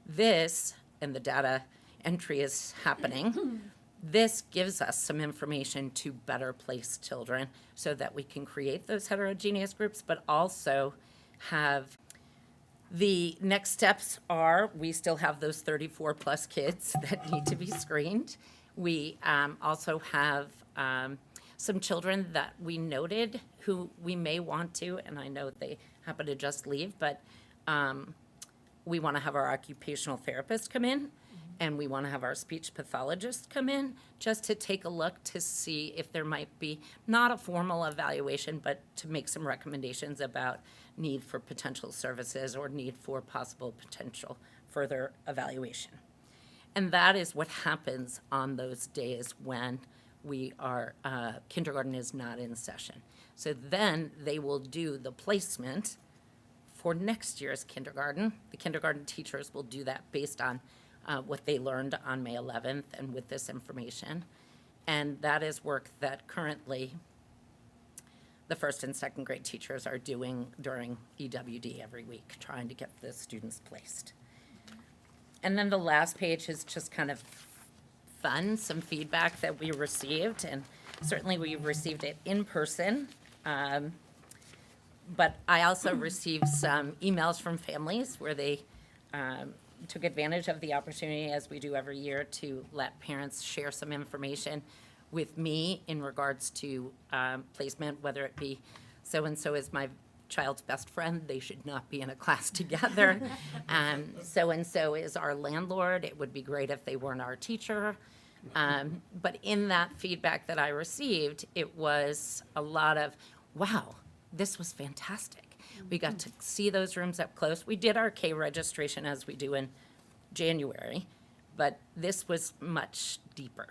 this, and the data entry is happening, this gives us some information to better place children so that we can create those heterogeneous groups, but also have the next steps are, we still have those 34 plus kids that need to be screened. We also have some children that we noted who we may want to, and I know they happen to just leave, but we want to have our occupational therapist come in, and we want to have our speech pathologist come in just to take a look to see if there might be, not a formal evaluation, but to make some recommendations about need for potential services or need for possible potential further evaluation. And that is what happens on those days when we are, kindergarten is not in session. So then they will do the placement for next year's kindergarten. The kindergarten teachers will do that based on what they learned on May 11th and with this information. And that is work that currently the first and second grade teachers are doing during EWD every week, trying to get the students placed. And then the last page is just kind of fun, some feedback that we received, and certainly we received it in person. But I also received some emails from families where they took advantage of the opportunity, as we do every year, to let parents share some information with me in regards to placement, whether it be so-and-so is my child's best friend, they should not be in a class together. So-and-so is our landlord, it would be great if they weren't our teacher. But in that feedback that I received, it was a lot of, wow, this was fantastic. We got to see those rooms up close. We did our K registration as we do in January, but this was much deeper.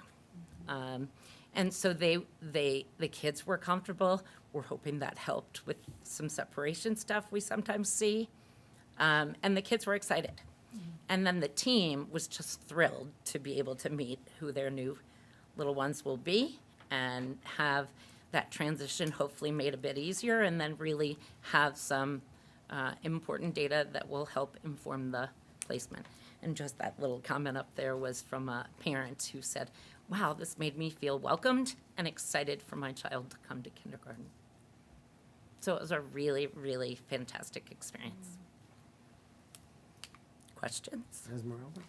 And so the kids were comfortable. We're hoping that helped with some separation stuff we sometimes see. And the kids were excited. And then the team was just thrilled to be able to meet who their new little ones will be and have that transition hopefully made a bit easier, and then really have some important data that will help inform the placement. And just that little comment up there was from a parent who said, wow, this made me feel welcomed and excited for my child to come to kindergarten. So it was a really, really fantastic experience. Questions? Esmeralda?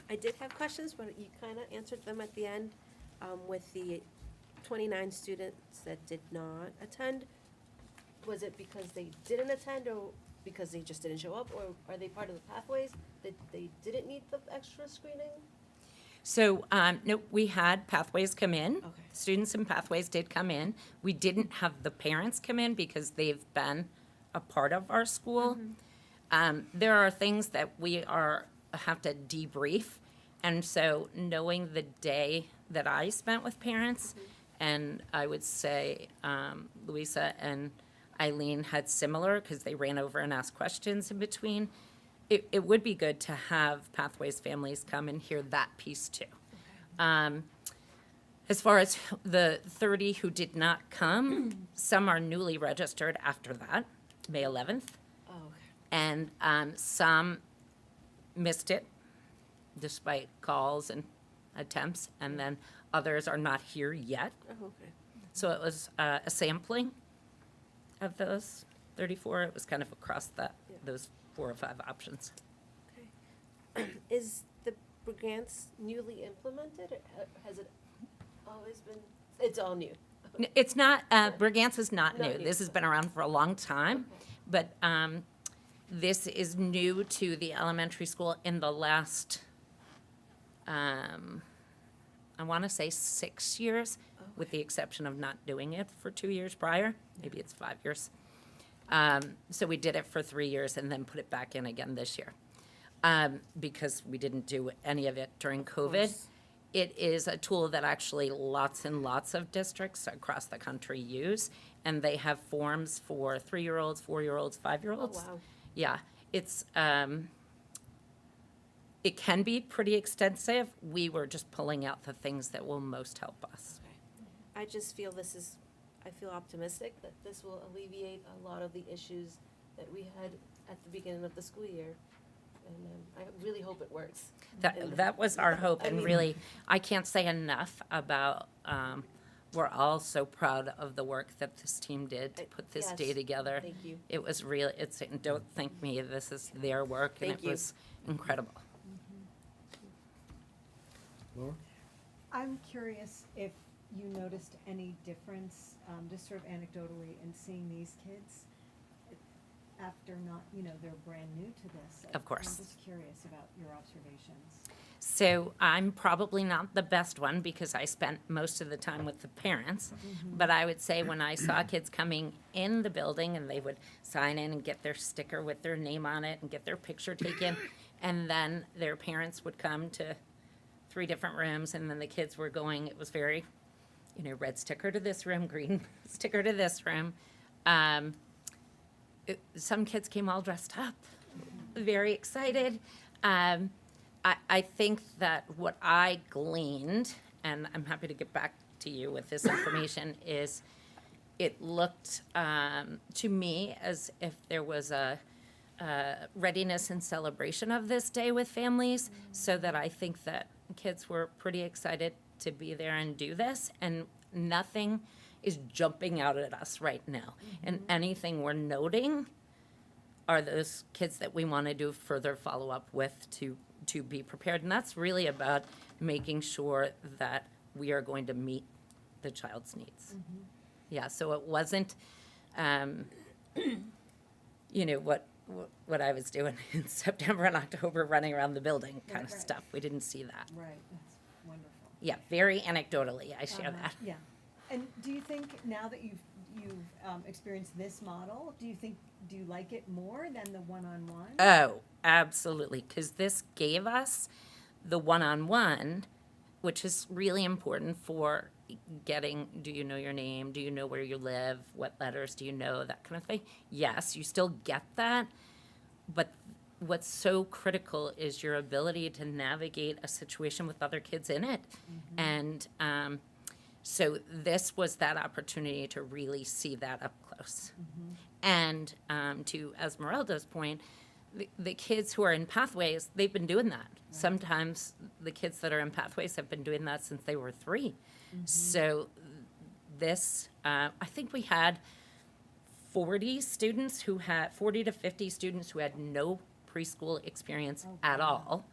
I did have questions, but you kind of answered them at the end with the 29 students that did not attend. Was it because they didn't attend or because they just didn't show up, or are they part of the pathways that they didn't need the extra screening? So, no, we had pathways come in. Okay. Students in pathways did come in. We didn't have the parents come in because they've been a part of our school. There are things that we have to debrief. And so knowing the day that I spent with parents, and I would say Louisa and Eileen had similar, because they ran over and asked questions in between. It would be good to have Pathways families come and hear that piece too. As far as the 30 who did not come, some are newly registered after that, May 11th. Oh, okay. And some missed it despite calls and attempts, and then others are not here yet. Oh, okay. So it was a sampling of those 34. It was kind of across those 4 or 5 options. Is the Brigance newly implemented, or has it always been, it's all new? It's not, Brigance is not Not new. new. This has been around for a long time. Okay. But this is new to the elementary school in the last, I want to say 6 years, with the exception of not doing it for 2 years prior. Maybe it's 5 years. So we did it for 3 years and then put it back in again this year. Because we didn't do any of it during COVID. course. It is a tool that actually lots and lots of districts across the country use, and they have forms for 3-year-olds, 4-year-olds, 5-year-olds. Oh, wow. Yeah, it's, it can be pretty extensive. We were just pulling out the things that will most help us. I just feel I feel optimistic that this will alleviate a lot of the issues that we had at the beginning of the school year. And I really hope it works. That was our hope, I and mean- really, I can't say enough about, we're all so proud of the work that this team did to put this day Yes. together. Thank you. It was real, don't thank me, this is their work, and Thank it you. was incredible. Laura? I'm curious if you noticed any difference, just sort of anecdotally, in seeing these kids after not, they're brand new to this. Of course. I'm just curious about your observations. So I'm probably not the best one because I spent most of the time with the parents. But I would say when I saw kids coming in the building and they would sign in and get their sticker with their name on it and get their picture taken, and then their parents would come to 3 different rooms, and then the kids were going, it was very, red sticker to this room, green sticker to this room. Some kids came all dressed up, very excited. I think that what I gleaned, and I'm happy to get back to you with this information, is it looked to me as if there was a readiness and celebration of this day with families, so that I think that kids were pretty excited to be there and do this, and nothing is jumping out at us right now. And anything we're noting are those kids that we want to do further follow-up with to be prepared. And that's really about making sure that we are going to meet the child's needs. Yeah, so it wasn't, what I was doing in September and October, running around the building kind of Right. stuff. We didn't see that. Right, that's wonderful. Yeah, very anecdotally, I share that. Yeah. And do you think, now that you've experienced this model, do you like it more than the one-on-one? Oh, absolutely, because this gave us the one-on-one, which is really important for getting, do you know your name? Do you know where you live? What letters do you know? That kind of thing. Yes, you still get that, but what's so critical is your ability to navigate a situation with other kids in it. And so this was that opportunity to really see that up close. And to Esmeralda's point, the kids who are in pathways, they've been doing that. Sometimes the kids that are in pathways have been doing that since they were 3. So this, I think we had 40 to 50 students who had no preschool experience at all.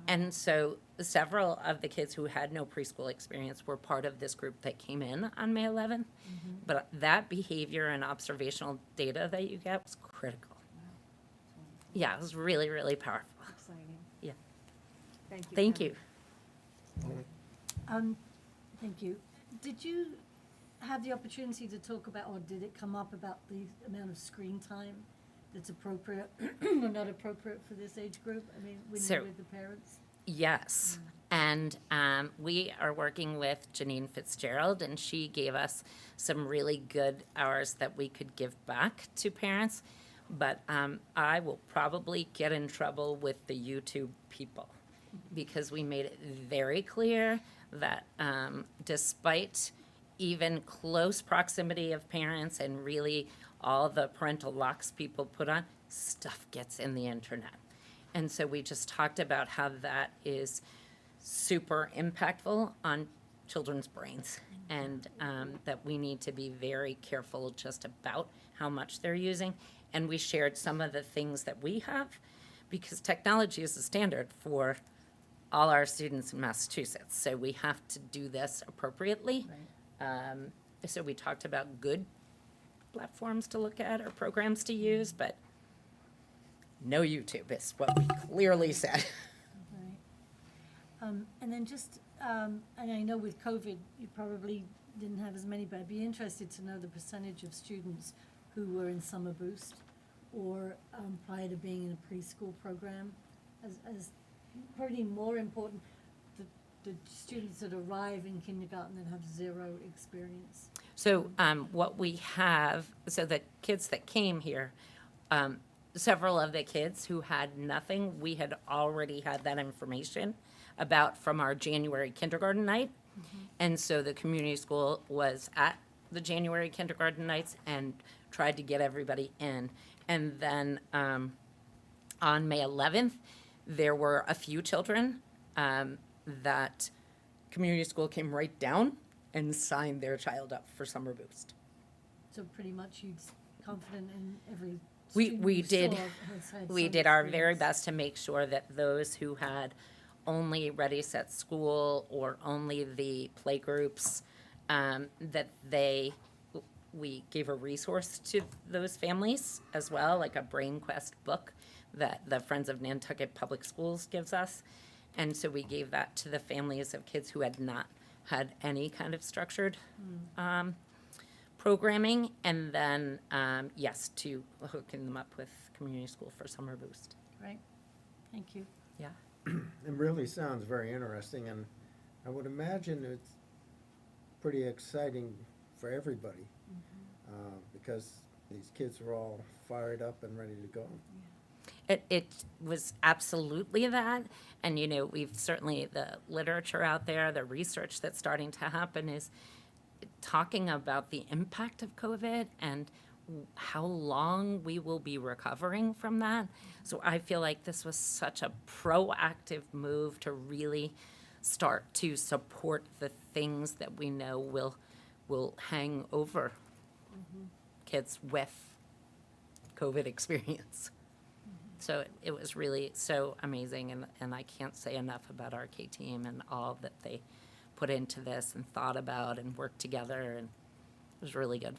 And so several of the kids who had no preschool experience were part of this group that came in on May 11th. But that behavior and observational data that you get was critical. Yeah, it was really, really powerful. Exciting. Yeah. Thank you. Thank Karen. you. Thank you. Did you have the opportunity to talk about, or did it come up about the amount of screen time that's appropriate or not appropriate for this age group? I mean, when So- you're with the parents? Yes. And we are working with Janine Fitzgerald, and she gave us some really good hours that we could give back to parents. But I will probably get in trouble with the YouTube people, because we made it very clear that despite even close proximity of parents and really all the parental locks people put on, stuff gets in the internet. And so we just talked about how that is super impactful on children's brains, and that we need to be very careful just about how much they're using. And we shared some of the things that we have, because technology is the standard for all our students in Massachusetts. So we have to do this appropriately. So we talked about good platforms to look at or programs to use, but no YouTube is what we clearly said. Right. And then just, and I know with COVID, you probably didn't have as many, but I'd be interested to know the percentage of students who were in summer boost or prior to being in a preschool program, as probably more important, the students that arrive in kindergarten and have zero experience. So what we have, so the kids that came here, several of the kids who had nothing, we had already had that information about from our January kindergarten night. And so the community school was at the January kindergarten nights and tried to get everybody in. And then on May 11th, there were a few children that community school came right down and signed their child up for summer boost. So pretty much you'd confident in every We student you did, saw has had we some did our very experience. best to make sure that those who had only Ready, Set, School or only the playgroups, that we gave a resource to those families as well, like a Brain Quest book that the Friends of Nantucket Public Schools gives us. And so we gave that to the families of kids who had not had any kind of structured programming. And then, yes, to hooking them up with community school for summer boost. Right, thank you. Yeah. It really sounds very interesting, and I would imagine it's pretty exciting for everybody, because these kids are all fired up and ready to go. It was absolutely that. And, you know, we've certainly, the literature out there, the research that's starting to happen is talking about the impact of COVID and how long we will be recovering from that. So I feel like this was such a proactive move to really start to support the things that we know will hang over kids with COVID experience. So it was really so amazing, and I can't say enough about our K team and all that they put into this and thought about and worked together, and it was really good.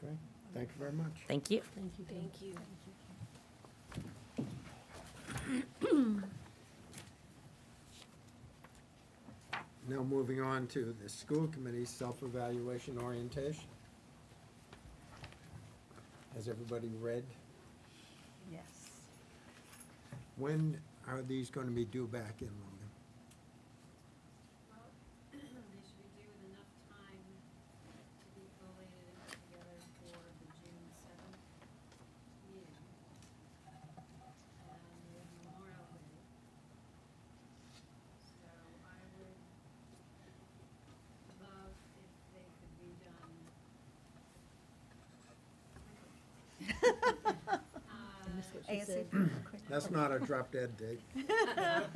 Great, thank you very much. Thank you. Thank you. Thank you. Now moving on to the school committee self-evaluation orientation. Has everybody read? Yes. When are these going to be due back in, Logan? Well, they should be due with enough time to be collated and put together for the June 7th meeting. And we have Memorial Day. So I would love if they could be done I missed what she ASAP. said. That's not a drop dead date. drop dead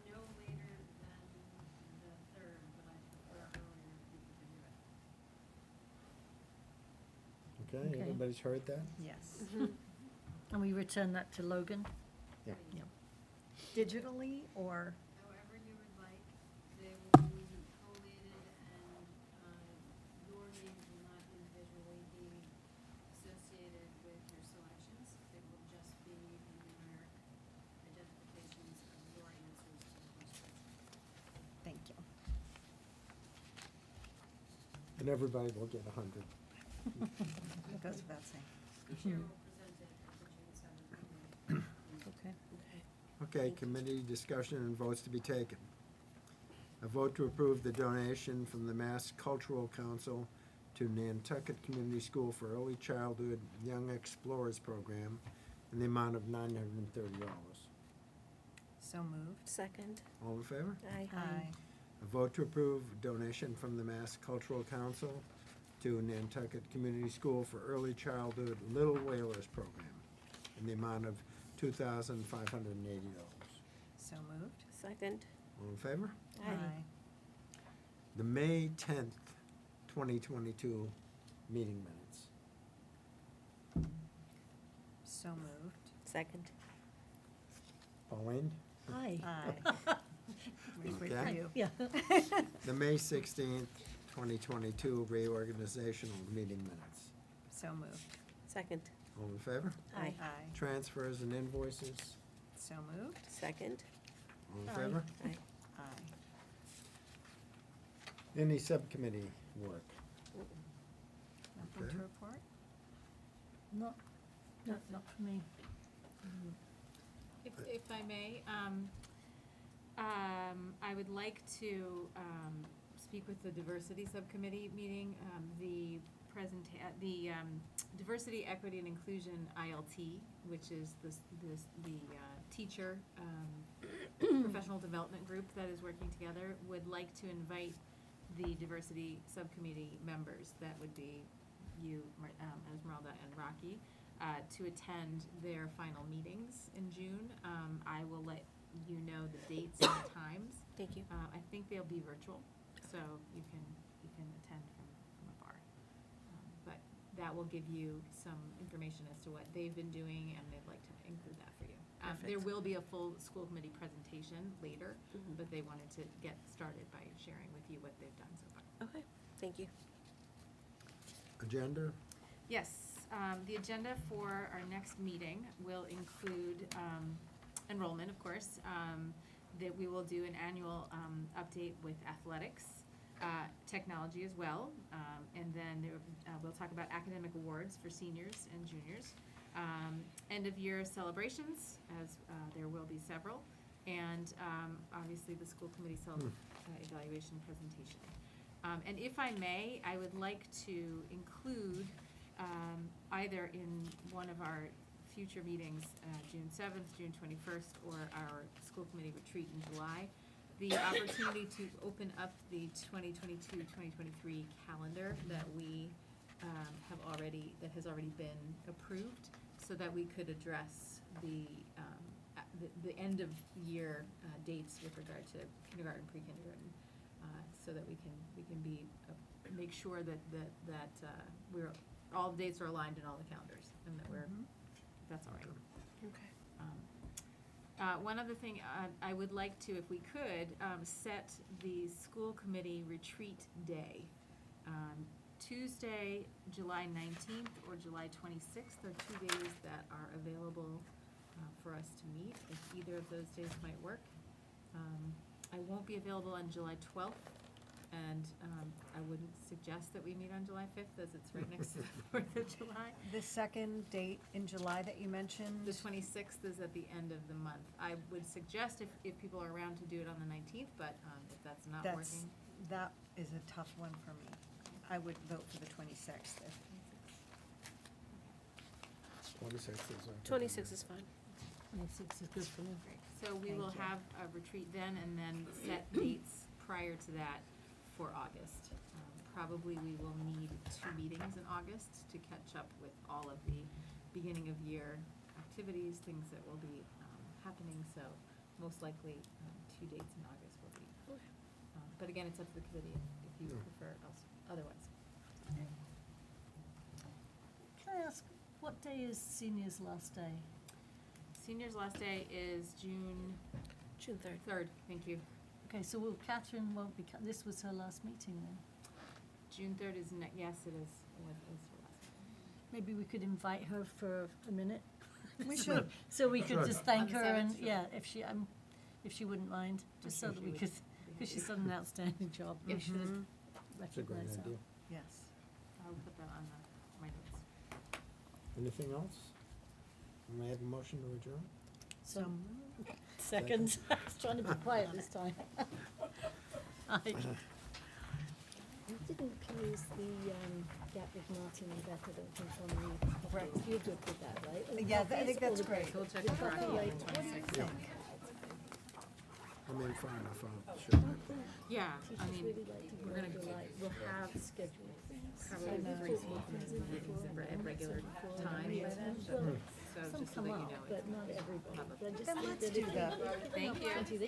no later than the 3rd, but I prefer earlier if we could do it. Okay, Okay. everybody's heard that? Yes. And we return that to Logan? Yeah. Digitally or? However you would like, they will be collated and, your names will not individually be associated with your selections. It will just be the numeric identifications of your answers to the question. Thank you. And everybody will get 100. It goes without saying. The chair will present it at the June 7th meeting. Okay. Okay, committee discussion and votes to be taken. A vote to approve the donation from the Mass Cultural Council to Nantucket Community School for Early Childhood Young Explorers Program in the amount of $930. So moved. Second. All in favor? Aye. Aye. A vote to approve donation from the Mass Cultural Council to Nantucket Community School for Early Childhood Little Whalers Program in the amount of $2,580. So moved. Second. All in favor? Aye. The May 10th, 2022 meeting minutes. So moved. Second. Pauline? Aye. Aye. Wait for Okay. you. Yeah. The May 16th, 2022 reorganizational meeting minutes. So moved. Second. All in favor? Aye. Aye. Transfers and invoices. So moved. Second. All in Aye. favor? Aye. Aye. Any subcommittee work? Nothing Okay. to report? Not for me. If I may, I would like to speak with the diversity subcommittee meeting. The diversity, equity, and inclusion ILT, which is the teacher professional development group that is working together, would like to invite the diversity subcommittee members, that would be you, Esmeralda, and Rocky, to attend their final meetings in June. I will let you know the dates and the times. Thank you. I think they'll be virtual, so you can attend from afar. But that will give you some information as to what they've been doing, and they'd like to include that for you. There Perfect. will be a full school committee presentation later, Mhm. but they wanted to get started by sharing with you what they've done so far. Okay, thank you. Agenda? Yes, the agenda for our next meeting will include enrollment, of course, that we will do an annual update with athletics, technology as well, and then we'll talk about academic awards for seniors and juniors, end-of-year celebrations, as there will be several, and obviously the school committee evaluation presentation. And if I may, I would like to include either in one of our future meetings, June 7th, June 21st, or our school committee retreat in July, the opportunity to open up the 2022-2023 calendar that we that has already been approved, so that we could address the end of year dates with regard to kindergarten, pre-kindergarten, so that we can be make sure that we're all the dates are aligned in all the calendars, and that that's all right. Okay. One other thing, I would like to, if we could, set the school committee retreat day. Tuesday, July 19th or July 26th are 2 days that are available for us to meet, if either of those days might work. I won't be available on July 12th, and I wouldn't suggest that we meet on July 5th, as it's right next to the 4th of July. The second date in July that you mentioned? The 26th is at the end of the month. I would suggest if people are around to do it on the 19th, but if that's not working. That is a tough one for me. I would vote for the 26th. 26th is. 26 is fine. 26 is good for me. Great. So we will Thank you. have a retreat then, and then set dates prior to that for August. Probably we will need 2 meetings in August to catch up with all of the beginning of year activities, things that will be happening, so most likely 2 dates in August will be. But again, it's up to the committee if you Yeah. prefer otherwise. Can I ask, what day is seniors' last day? Seniors' last day is June June 3rd. 3rd, thank you. Okay, so Catherine won't be, this was her last meeting then? June 3rd is, yes, it is, it is her last day. Maybe we could invite her for a minute? We should. So we could Sure. just thank On the her and, 7th, sure. yeah, if she wouldn't mind, just so sure that she we would could, be because she's happy. done an outstanding job. We should Mhm. It's a great recognize her. idea. Yes. I'll put that on my notes. Anything else? May I have a motion to adjourn? So, second, I was trying to be quiet this time. Aye. You didn't close the gap with Martin and Beth, I don't think, on the Correct. copies. You're good with that, right? And Yeah, I copies think or that's the great. paper? We'll check The with copy, Rocky on right, the what do you 26th. think? I mean, far enough, I'll share that. Yeah, I Teachers mean, really like to we're go gonna, to, like, we'll have schedule things. probably So 3 school committee meetings at regular times by then, so Some just so come that you up, know. but not everybody. Have a- But I just Then think let's that do if that. you- Thank you. Plenty, they